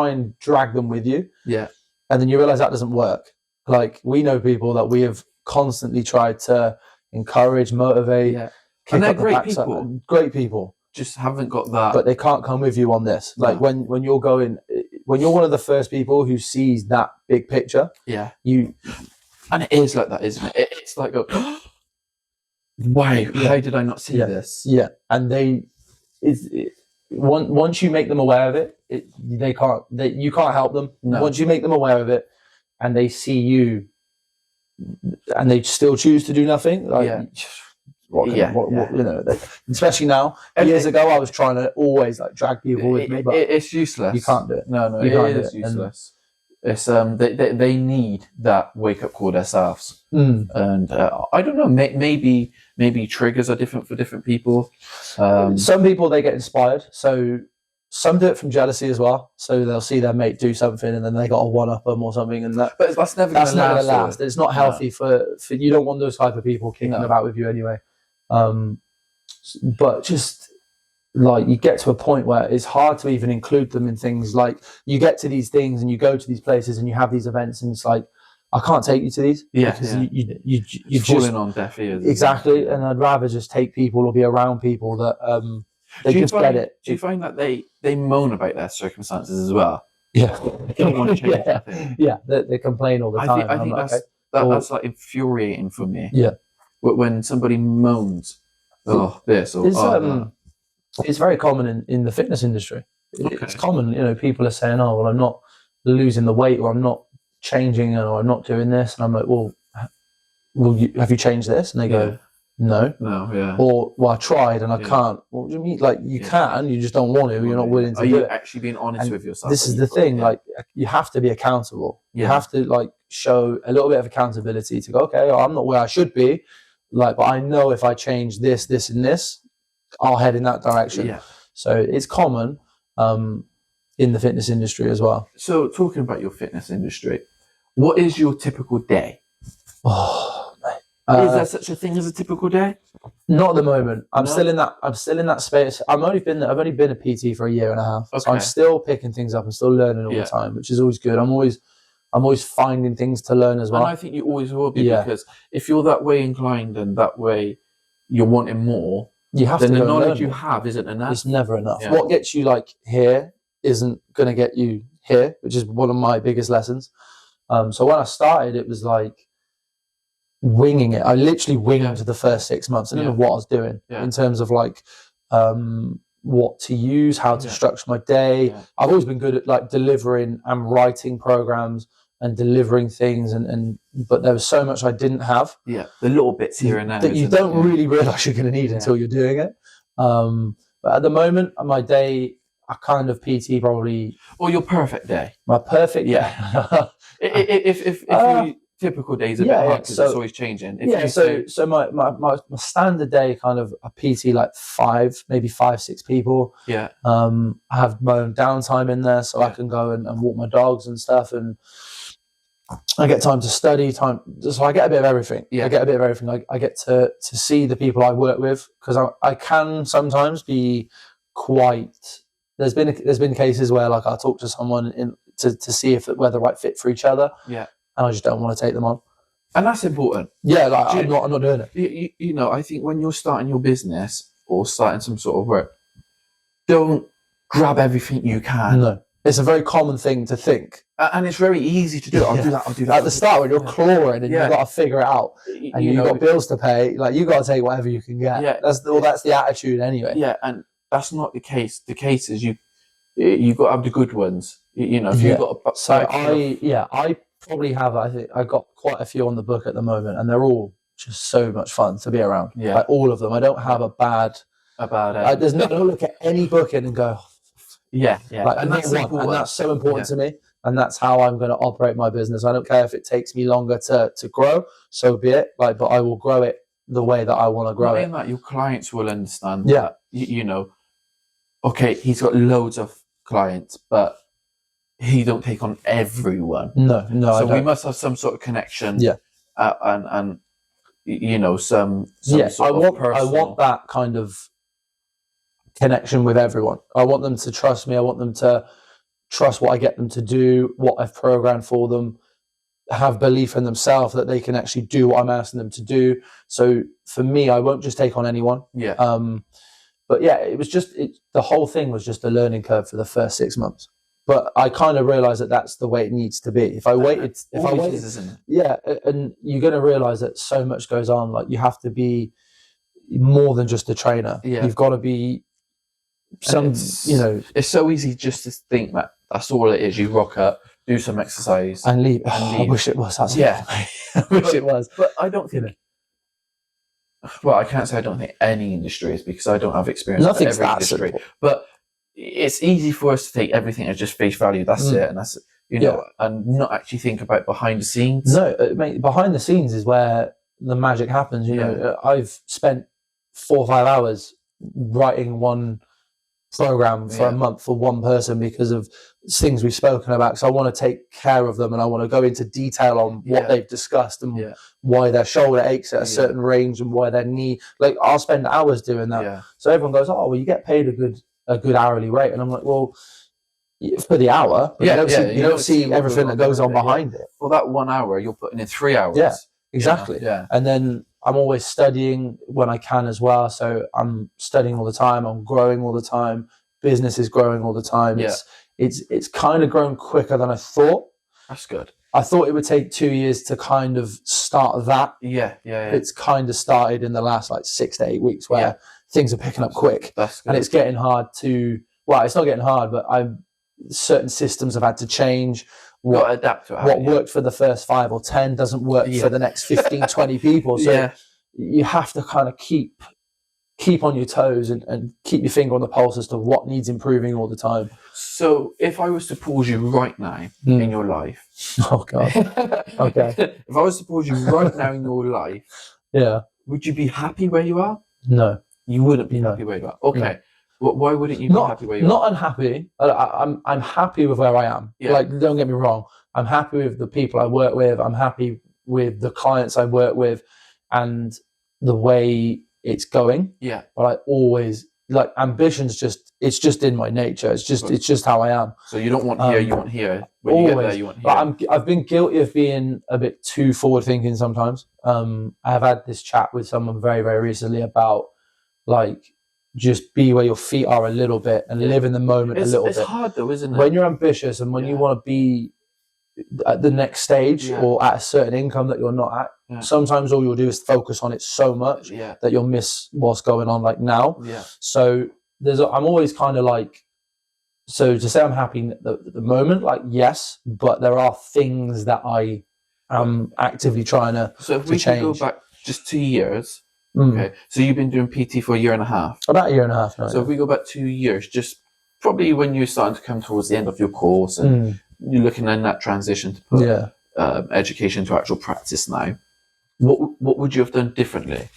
and drag them with you. Yeah. And then you realize that doesn't work. Like, we know people that we have constantly tried to encourage, motivate. Yeah. And they're great people. Great people. Just haven't got that. But they can't come with you on this. Like when you're one of the first people who sees that big picture. Yeah. And it is like that, isn't it? It's like wow, how did I not see this? Yeah. And once you make them aware of it, you can't help them. No. Once you make them aware of it and they see you and they still choose to do nothing, you know, especially now. Years ago, I was trying to always drag people with me, but it's useless. You can't do it. No, it is useless. It's they need that wake up call themselves, and I don't know. Maybe triggers are different for different people. Some people, they get inspired, so some do it from jealousy as well. So they'll see their mate do something, and then they got to one up them or something, and but that's never going to last. It's not healthy for you. Don't want those type of people kicking about with you anyway. But just like, you get to a point where it's hard to even include them in things. Like, you get to these things and you go to these places and you have these events, and it's like, I can't take you to these. Because you're falling on deaf ears. Exactly. And I'd rather just take people or be around people that they just get it. Do you find that they moan about their circumstances as well? Yeah. They don't want to change anything. Yeah. They complain all the time. I think that's like infuriating for me. Yeah. When somebody moans, it's very common in the fitness industry. It's common, you know, people are saying, oh, well, I'm not losing the weight, or I'm not changing or I'm not doing this. And I'm like, well, have you changed this? And they go, no. Or, well, I tried and I can't. Well, what do you mean? Like, you can, you just don't want to, you're not willing to do it. Are you actually being honest with yourself? This is the thing, like, you have to be accountable. You have to, like, show a little bit of accountability to go, okay, I'm not where I should be, like, but I know if I change this, this, and this, I'll head in that direction. So it's common in the fitness industry as well. So talking about your fitness industry, what is your typical day? Oh, mate. Is there such a thing as a typical day? Not at the moment. I'm still in that space. I've only been a PT for a year and a half. So I'm still picking things up and still learning all the time, which is always good. I'm always finding things to learn as well. And I think you always will be, because if you're that way inclined and that way you're wanting more, then the knowledge you have isn't enough. It's never enough. What gets you like here isn't going to get you here, which is one of my biggest lessons. So when I started, it was like winging it. I literally winged the first 6 months. I didn't know what I was doing in terms of like what to use, how to structure my day. I've always been good at like delivering and writing programs and delivering things, but there was so much I didn't have. The little bits here and there that you don't really realize you're going to need until you're doing it. But at the moment, my day, I kind of PT probably. Or your perfect day. My perfect day. If your typical days a bit hard because it's always changing. So my standard day, kind of a PT like 5, maybe 5, 6 people. I have my own downtime in there, so I can go and walk my dogs and stuff, and I get time to study, so I get a bit of everything. I get a bit of everything. I get to see the people I work with, because I can sometimes be quite. There's been cases where like I talk to someone to see if we're the right fit for each other. And I just don't want to take them on. And that's important. Like I'm not doing it. You know, I think when you're starting your business or starting some sort of work, don't grab everything you can. No. It's a very common thing to think. And it's very easy to do. I'll do that. At the start, when you're clawing and you've got to figure it out, and you've got bills to pay, like you've got to take whatever you can get. That's the attitude anyway. And that's not the case. The case is you've got to have the good ones. You know, if you've got I probably have. I think I've got quite a few on the book at the moment, and they're all just so much fun to be around. Like all of them. I don't have a bad. I don't look at any booking and go. And that's so important to me, and that's how I'm going to operate my business. I don't care if it takes me longer to grow, so be it. Like, but I will grow it the way that I want to grow it. That your clients will understand. That, you know, okay, he's got loads of clients, but he don't take on everyone. No. So we must have some sort of connection. And you know, some sort of personal. I want that kind of connection with everyone. I want them to trust me. I want them to trust what I get them to do, what I've programmed for them, have belief in themselves that they can actually do what I'm asking them to do. So for me, I won't just take on anyone. But it was just the whole thing was just a learning curve for the first 6 months. But I kind of realized that that's the way it needs to be. If I waited, isn't it? And you're going to realize that so much goes on. Like you have to be more than just a trainer. You've got to be it's so easy just to think that that's all it is. You rock up, do some exercise, and leave. I wish it was. I wish it was. But I don't think. Well, I can't say I don't think any industry is, because I don't have experience in every industry. Simple. But it's easy for us to take everything as just face value. That's it, and that's and not actually think about behind the scenes. No, mate, behind the scenes is where the magic happens. You know, I've spent 4 or 5 hours writing one program for a month for one person because of things we've spoken about. So I want to take care of them, and I want to go into detail on what they've discussed and why their shoulder aches at a certain range and why their knee. Like I'll spend hours doing that. So everyone goes, "Oh, well, you get paid a good hourly rate," and I'm like, "Well, for the hour, but you don't see everything that goes on behind it. For that 1 hour, you're putting in 3 hours. Yeah, exactly. And then I'm always studying when I can as well. So I'm studying all the time. I'm growing all the time. Business is growing all the time. It's kind of grown quicker than I thought. That's good. I thought it would take 2 years to kind of start that. It's kind of started in the last like 6 to 8 weeks where things are picking up quick. That's good. And it's getting hard to, well, it's not getting hard, but certain systems have had to change Got to adapt to it. What worked for the first 5 or 10 doesn't work for the next 15, 20 people. So you have to kind of keep on your toes and keep your finger on the pulse as to what needs improving all the time. So if I was to pause you right now in your life. Oh, God. Okay. If I was to pause you right now in your life. Yeah. Would you be happy where you are? No. You wouldn't be happy where you are. Okay. No. Why wouldn't you be happy where you are? Not unhappy. I'm happy with where I am. Yeah. Like, don't get me wrong. I'm happy with the people I work with. I'm happy with the clients I work with and the way it's going. Yeah. But I always, like, ambition's it's just in my nature. It's just how I am. So you don't want here, you want here. When you get there, you want here. I've been guilty of being a bit too forward thinking sometimes. I've had this chat with someone very, very recently about, like, just be where your feet are a little bit and live in the moment a little bit. It's hard though, isn't it? When you're ambitious and when you want to be at the next stage or at a certain income that you're not at, sometimes all you'll do is focus on it so much that you'll miss what's going on, like, now. Yeah. So I'm always kind of like, so to say I'm happy at the moment, like, yes, but there are things that I am actively trying to change. So if we could go back just 2 years. Okay, so you've been doing PT for a year and a half. About a year and a half now. So if we go back 2 years, just probably when you're starting to come towards the end of your course and you're looking in that transition to put education to actual practice now, what would you have done differently?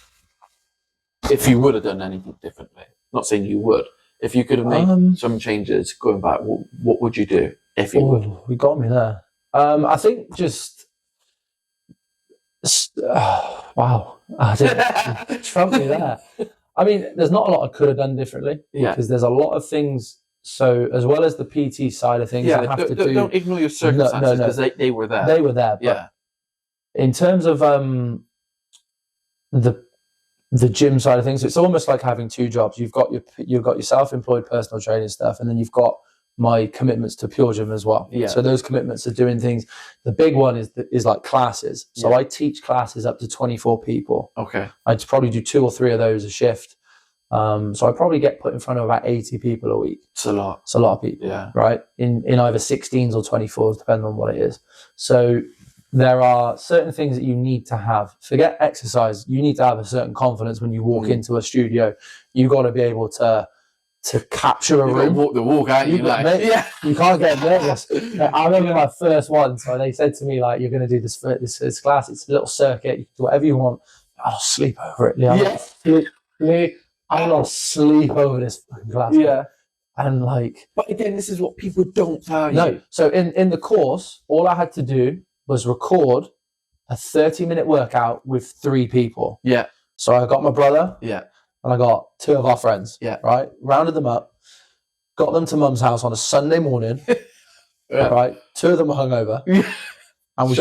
If you would have done anything differently, not saying you would. If you could have made some changes going back, what would you do if you would? You got me there. I think just wow. I didn't trump me there. I mean, there's not a lot I could have done differently because there's a lot of things. So as well as the PT side of things, don't ignore your circumstances because they were there. They were there. But in terms of the gym side of things, it's almost like having two jobs. You've got your self-employed personal training stuff, and then you've got my commitments to Pure Gym as well. Yeah. So those commitments are doing things. The big one is like classes. So I teach classes up to 24 people. Okay. I'd probably do 2 or 3 of those a shift. So I probably get put in front of about 80 people a week. It's a lot. It's a lot of people. Yeah. Right. In either 16s or 24s, depending on what it is. So there are certain things that you need to have. Forget exercise. You need to have a certain confidence when you walk into a studio. You've got to be able to capture a room. Walk the walk, aren't you? You can't get nervous. I remember my first one. So they said to me, like, you're going to do this class. It's a little circuit. You can do whatever you want. I'll sleep over it. I'll sleep over this fucking class. Yeah. And like, but again, this is what people don't value. No. So in the course, all I had to do was record a 30-minute workout with 3 people. Yeah. So I got my brother. Yeah. And I got 2 of our friends, right? Rounded them up, got them to Mum's house on a Sunday morning, right? 2 of them were hungover, and we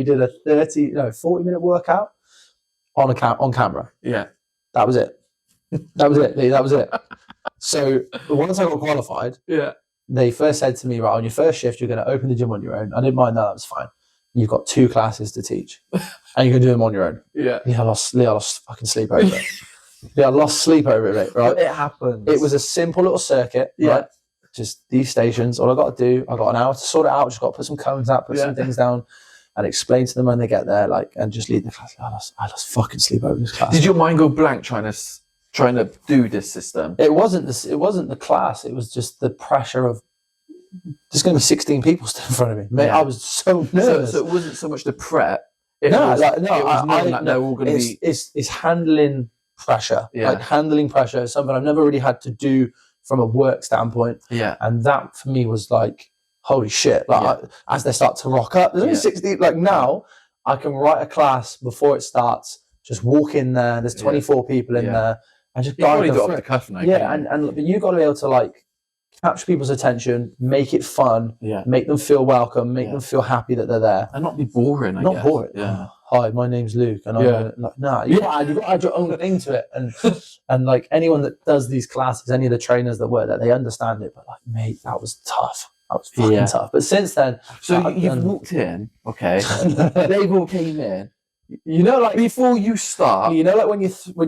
did a 40-minute workout on camera. Yeah, that was it. That was it. So once I got qualified, they first said to me, right, on your first shift, you're going to open the gym on your own. I didn't mind that was fine. You've got 2 classes to teach, and you can do them on your own. Yeah. I lost fucking sleep over it. I lost sleep over it, mate, right? It happens. It was a simple little circuit, right? Just these stations. All I got to do, I got an hour to sort it out. Just got to put some cones out, put some things down, and explain to them when they get there, like, and just leave the class. I lost fucking sleep over this class. Did your mind go blank trying to do this system? It wasn't the class. It was just the pressure of. There's going to be 16 people stood in front of me. Mate, I was so nervous. So it wasn't so much the prep. They're all going to be. It's handling pressure. Yeah. Like handling pressure is something I've never really had to do from a work standpoint. Yeah. And that for me was like, holy shit. Like as they start to rock up, there's only 16. Like now, I can write a class before it starts. Just walk in there. There's 24 people in there, and just guide them off the cuff now. Yeah, but you've got to be able to like. Capture people's attention, make it fun, make them feel welcome, make them feel happy that they're there, and not be boring. I guess. Boring. Yeah. Hi, my name's Luke, and I'm like, you've got to add your own thing to it, and like anyone that does these classes, any of the trainers that work there, they understand it. But like, mate, that was tough. That was fucking tough. But since then, so you've walked in, okay? They've all came in. You know, like before you start, you know, like when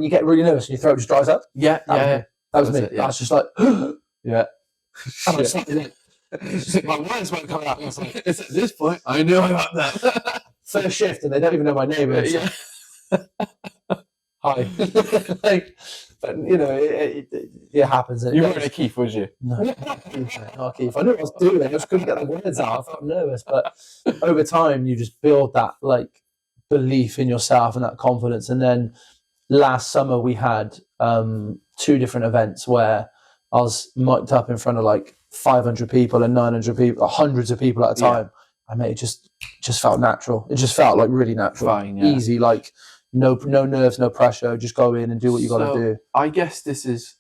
you get really nervous and your throat just dries up. Yeah, that was me. I was just like, yeah. My words weren't coming out. I was like, It's at this point I knew about that. first shift, and they don't even know my name. And Yeah. hi. Like, but it happens. You weren't a Keith, was you? No, not Keith. I knew what I was doing. I just couldn't get the words out. I felt nervous, but over time, you just build that like belief in yourself and that confidence. And then last summer, we had 2 different events where I was mic'd up in front of like 500 people and 900 people, hundreds of people at a time. I mean, it just felt natural. It just felt like really natural, Fine, easy, like no nerves, no pressure. Just go in and do what you got to do. I guess this is,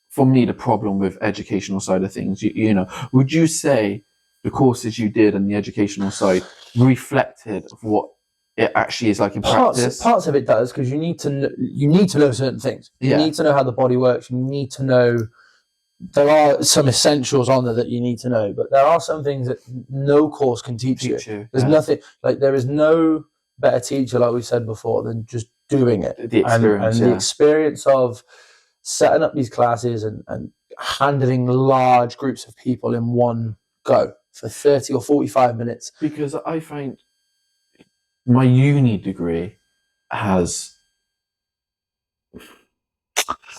for me, the problem with educational side of things. You know, would you say the courses you did and the educational side reflected of what it actually is like in practice? Parts of it does, because you need to know certain things. You need to know how the body works. You need to know. There are some essentials on there that you need to know, but there are some things that no course can teach you. There's nothing, like there is no better teacher, like we said before, than just doing it. The experience, and the experience of setting up these classes and handling large groups of people in one go for 30 or 45 minutes. Because I find my uni degree has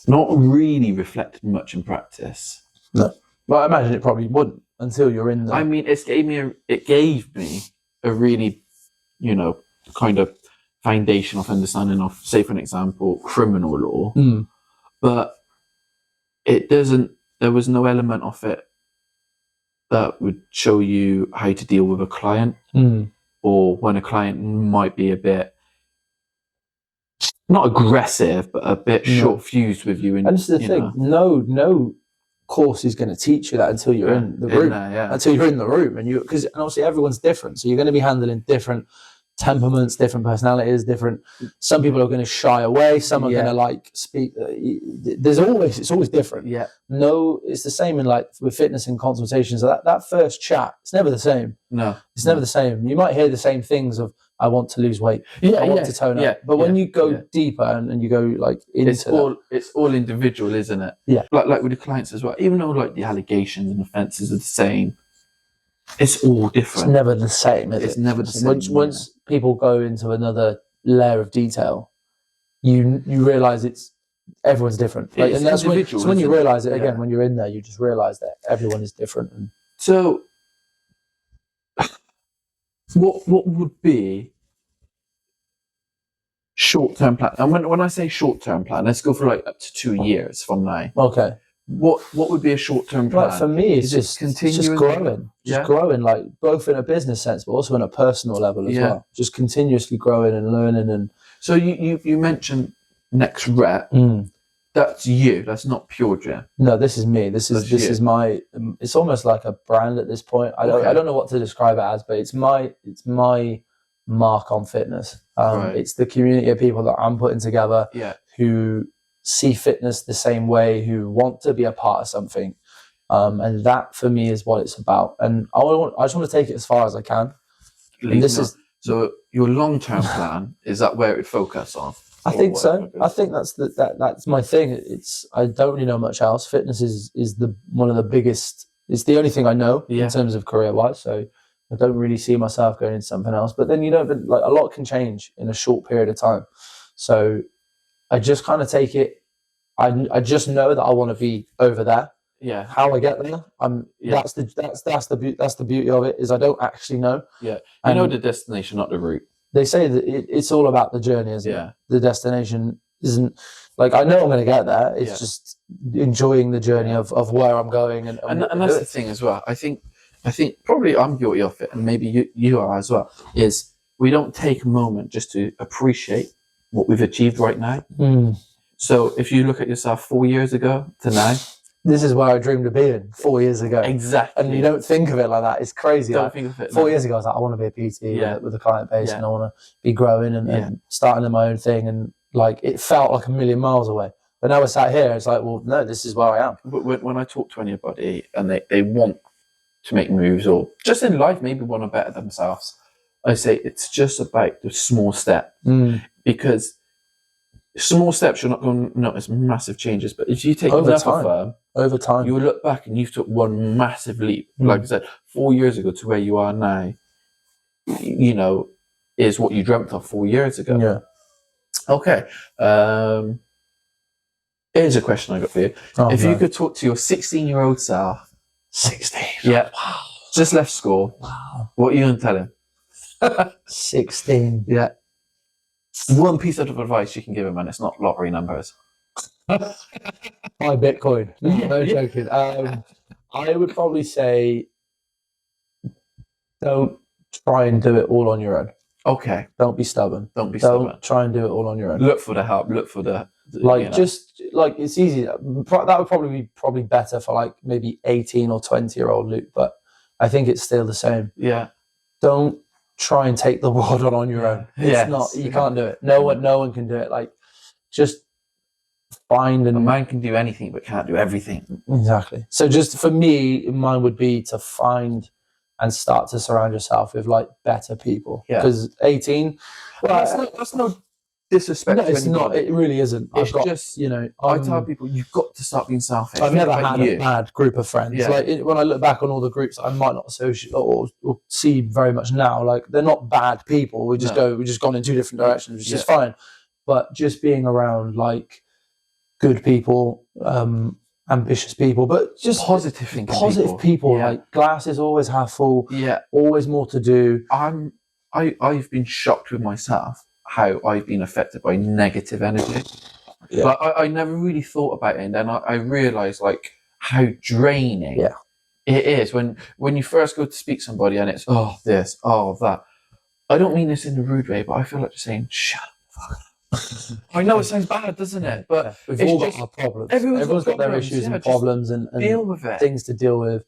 not really reflected much in practice. No, but I imagine it probably wouldn't until you're in there. I mean, it gave me a really, kind of foundation of understanding of, say, for an example, criminal law. But there was no element of it that would show you how to deal with a client, or when a client might be a bit, not aggressive, but a bit short-fused with you. And this is the thing, no course is going to teach you that until you're in the room. Until you're in the room, and obviously everyone's different, so you're going to be handling different temperaments, different personalities, different. Some people are going to shy away. Some are going to like speak. It's always different. No, it's the same in like with fitness and consultations. So that first chat, it's never the same. No, it's never the same. You might hear the same things of, I want to lose weight. I want to tone up. But when you go deeper and you go like into it's all individual, isn't it? Yeah. Like with the clients as well. Even though like the allegations and offences are the same, it's all different. It's never the same. It's never the same. Once people go into another layer of detail, you realise everyone's different. Like, and that's when you realise it again. When you're in there, you just realise that everyone is different. And so, what would be short-term plan? And when I say short-term plan, let's go for like up to 2 years from now. Okay. What would be a short-term plan? Like for me, it's just growing. Growing, like both in a business sense, but also on a personal level as well. Just continuously growing and learning. And so you mentioned Next Rep. That's you. That's not Pure Gym. No, this is me. This is my. It's almost like a brand at this point. I don't know what to describe it as, but it's my mark on fitness. It's the community of people that I'm putting together. Who see fitness the same way, who want to be a part of something, and that for me is what it's about. And I just want to take it as far as I can. So your long-term plan, is that where it would focus on? I think so. I think that's my thing. I don't really know much else. Fitness is one of the biggest. It's the only thing I know in terms of career-wise. So I don't really see myself going into something else. But then like a lot can change in a short period of time. So I just kind of take it. I just know that I want to be over there. How I get there, that's the beauty of it, is I don't actually know. I know the destination, not the route. They say that it's all about the journey, isn't it? The destination isn't like, I know I'm going to get there. It's just enjoying the journey of where I'm going, and that's the thing as well. I think probably I'm guilty of it, and maybe you are as well. Is we don't take a moment just to appreciate what we've achieved right now. So if you look at yourself 4 years ago to now, this is where I dreamed of being 4 years ago. Exactly. And you don't think of it like that. It's crazy. Don't think of it. 4 years ago, I was like, I want to be a PT with a client base, and I want to be growing and starting in my own thing. And like, it felt like a million miles away. But now we're sat here, it's like, well, no, this is where I am. But when I talk to anybody and they want to make moves, or just in life, maybe want to better themselves, I say it's just about the small step. Because small steps, you're not going to notice massive changes. But if you take another firm over time. You will look back and you've took one massive leap. Like I said, 4 years ago to where you are now, you know, is what you dreamt of 4 years ago. Yeah. Okay. Here's a question I got for you. If you could talk to your 16-year-old self. 16? Yeah. Wow. Just left school. Wow. What are you going to tell him? 16. Yeah. One piece of advice you can give him, and it's not lottery numbers. Buy Bitcoin. No joking. I would probably say don't try and do it all on your own. Okay. Don't be stubborn. Don't try and do it all on your own. Look for the help. Look for the just like it's easy. That would probably be better for like maybe 18 or 20-year-old Luke, but I think it's still the same. Yeah. Don't try and take the world on your own. It's not. You can't do it. No one can do it. Like, just find and a man can do anything but can't do everything. Exactly. So just for me, mine would be to find and start to surround yourself with like better people. Yeah. Because 18. Well, that's no disrespect. No, it's not. It really isn't. It's just, you know, I tell people you've got to start being selfish. I've never had a bad group of friends. Yeah. Like when I look back on all the groups I might not associate or see very much now, like they're not bad people. We've just gone in two different directions, which is fine. But just being around like good people, ambitious people, but just positive people. Like glass is always half full. Yeah. Always more to do. I've been shocked with myself how I've been affected by negative energy. Yeah. But I never really thought about it, and then I realised like how draining it is when you first go to speak to somebody and it's this, that. I don't mean this in a rude way, but I feel like just saying, shut up. I know it sounds bad, doesn't it? But we've all got our problems. Everyone's got their issues and problems and deal with it. Things to deal with.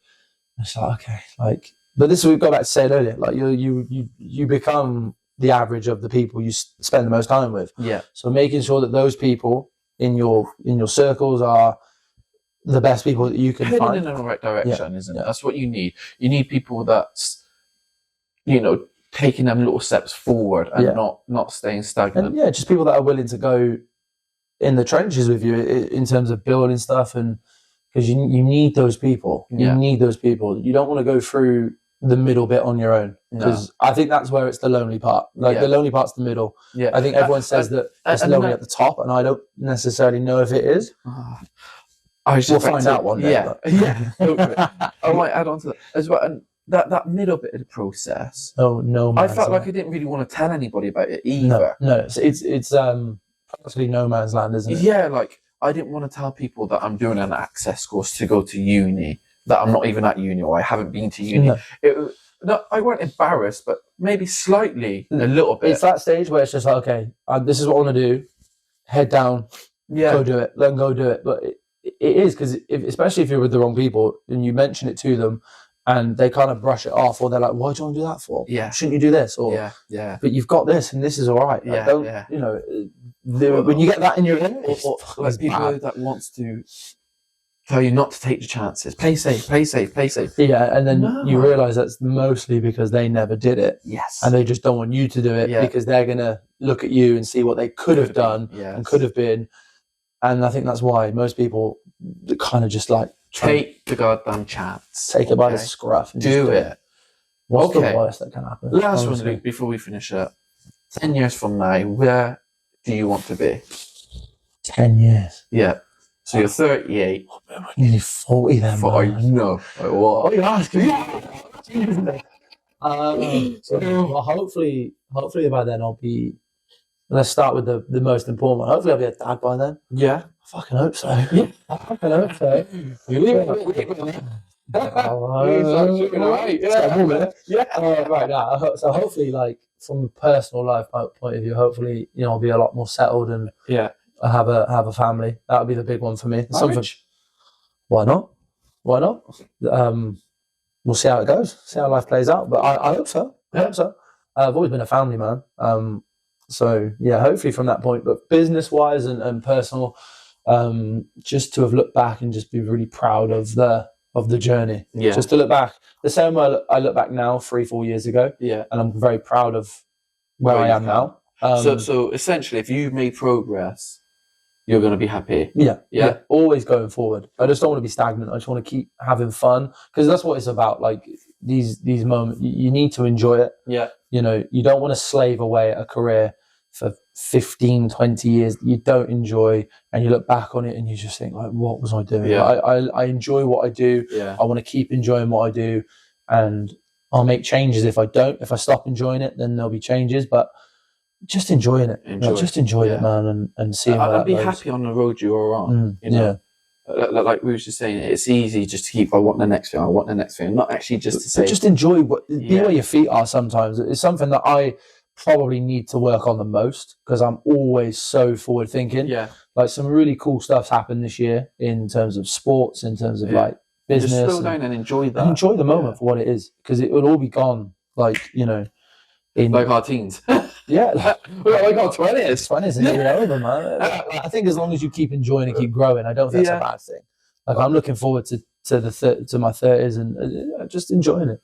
It's like, okay, like, but this is what we've got back to say earlier. Like you become the average of the people you spend the most time with. Yeah. So making sure that those people in your circles are the best people that you can find. Heading in the right direction, isn't it? That's what you need. You need people that's, you know, taking them little steps forward and not staying stagnant. And just people that are willing to go in the trenches with you in terms of building stuff, and because you need those people. You need those people. You don't want to go through the middle bit on your own, because I think that's where it's the lonely part. Like the lonely part's the middle. Yeah. I think everyone says that it's lonely at the top, and I don't necessarily know if it is. We'll find out one day. I might add on to that as well. And that middle bit of the process. Oh no! I felt like I didn't really want to tell anybody about it either. No, it's practically no man's land, isn't it? Yeah, like I didn't want to tell people that I'm doing an access course to go to uni, that I'm not even at uni or I haven't been to uni. No, I weren't embarrassed, but maybe slightly, a little bit. It's that stage where it's just like, okay, this is what I want to do. Head down, go do it. Let them go do it. But it is, because especially if you're with the wrong people and you mention it to them, and they kind of brush it off, or they're like, "Why do you want to do that for? Yeah, shouldn't you do this?" Or but you've got this, and this is all right. Like, you know, when you get that in your head, or like people that wants to tell you not to take the chances, play safe, play safe, play safe. Yeah, and then you realise that's mostly because they never did it. Yes, and they just don't want you to do it because they're gonna look at you and see what they could have done and could have been. And I think that's why most people kind of just like take the goddamn chance. Take it by the scruff and do it. What's the worst that can happen? Last one, Luke, before we finish up. 10 years from now, where do you want to be? 10 years? Yeah. So you're 38. I'm nearly 40 then, man. I know. Like, what? What are you asking? Well, hopefully by then I'll be... Let's start with the most important one. Hopefully I'll be a dad by then. Yeah. I fucking hope so. Yeah. I fucking hope so. Right now. So hopefully, like, from a personal life point of view, hopefully, you know, I'll be a lot more settled and I have a family. That would be the big one for me. Why not? We'll see how it goes. See how life plays out. But I hope so. I hope so. I've always been a family man. So yeah, hopefully from that point, but business wise and personal, just to have looked back and just be really proud of the journey. Yeah. Just to look back the same way I look back now 3-4 years ago. Yeah. And I'm very proud of where I am now. So essentially, if you've made progress you're going to be happy. Yeah. Always going forward. I just don't want to be stagnant. I just want to keep having fun, because that's what it's about. Like these moments, you need to enjoy it. Yeah. You know, you don't want to slave away at a career for 15, 20 years that you don't enjoy, and you look back on it and you just think, like, what was I doing? Yeah. I enjoy what I do. Yeah. I want to keep enjoying what I do, and I'll make changes if I don't. If I stop enjoying it, then there'll be changes, but just enjoying it. Just enjoy it, man, and seeing where I'd that be goes. happy on the road you are on. You know? Like we were just saying, it's easy just to keep, I want the next thing, not actually just to say. But just enjoy be where your feet are sometimes. It's something that I probably need to work on the most, because I'm always so forward thinking. Yeah. Like some really cool stuff's happened this year in terms of sports, in terms of like business. Just slow down and enjoy that. And enjoy the moment for what it is, because it will all be gone. Like, you know, in like our teens. Yeah, like our 20s. 20s and you're over, man. I think as long as you keep enjoying and keep growing, I don't think that's a bad thing. Like, I'm looking forward to my 30s and just enjoying it.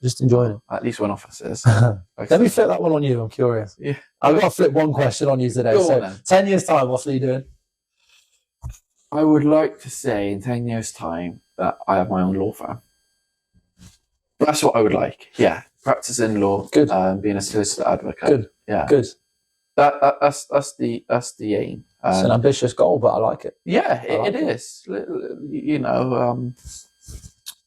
At least one of us is. Let me flip that one on you. I'm curious. Yeah. I've got to flip one question on you today. Go on, 10 years time, what's Lee doing? I would like to say in 10 years' time that I have my own law firm. That's what I would like. Yeah. Practicing law. Good. Being a solicitor advocate. Good. Yeah. Good. That's the aim. It's an ambitious goal, but I like it. Yeah, it is. You know,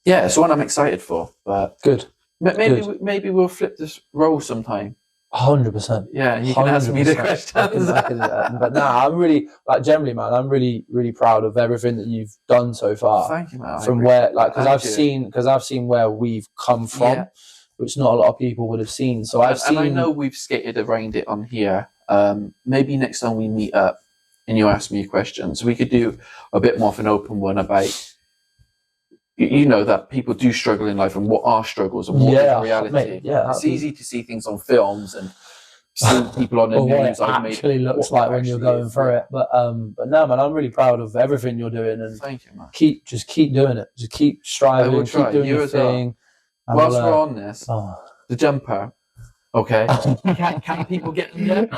it's one I'm excited for. But good. Maybe we'll flip this role sometime. 100%. Yeah, you can ask me the questions. But I'm really, like, generally, man, I'm really, really proud of everything that you've done so far. Thank you, man. From where, like, because I've seen where we've come from, which not a lot of people would have seen. So and I know we've skated around it on here. Maybe next time we meet up and you ask me questions, we could do a bit more of an open one about, you know, that people do struggle in life and what are struggles and what is reality. Mate, it's easy to see things on films and see people on the news. What it actually looks like when you're going through it. But no, man, I'm really proud of everything you're doing, and thank you, man. Just keep doing it. Just keep striving. Keep doing your thing. Whilst we're on this, the jumper. Okay. Can people get them there?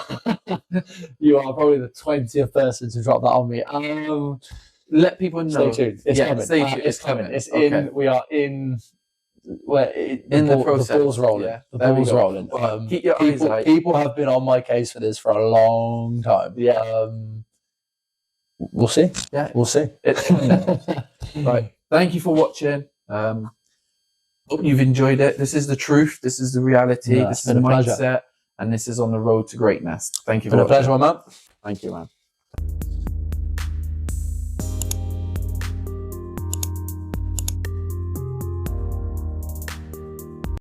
You are probably the 20th person to drop that on me. Let people know. Stay tuned. It's coming. Stay tuned. It's coming. It's in. We are in. The process. The ball's rolling. Yeah. The ball's rolling. Keep your eyes out. People have been on my case for this for a long time. Yeah. We'll see. Yeah. We'll see. Right. Thank you for watching. Hope you've enjoyed it. This is the truth. This is the reality. This is the mindset. And this is on the road to greatness. Thank you for watching. It's been a pleasure, my man. Thank you, man.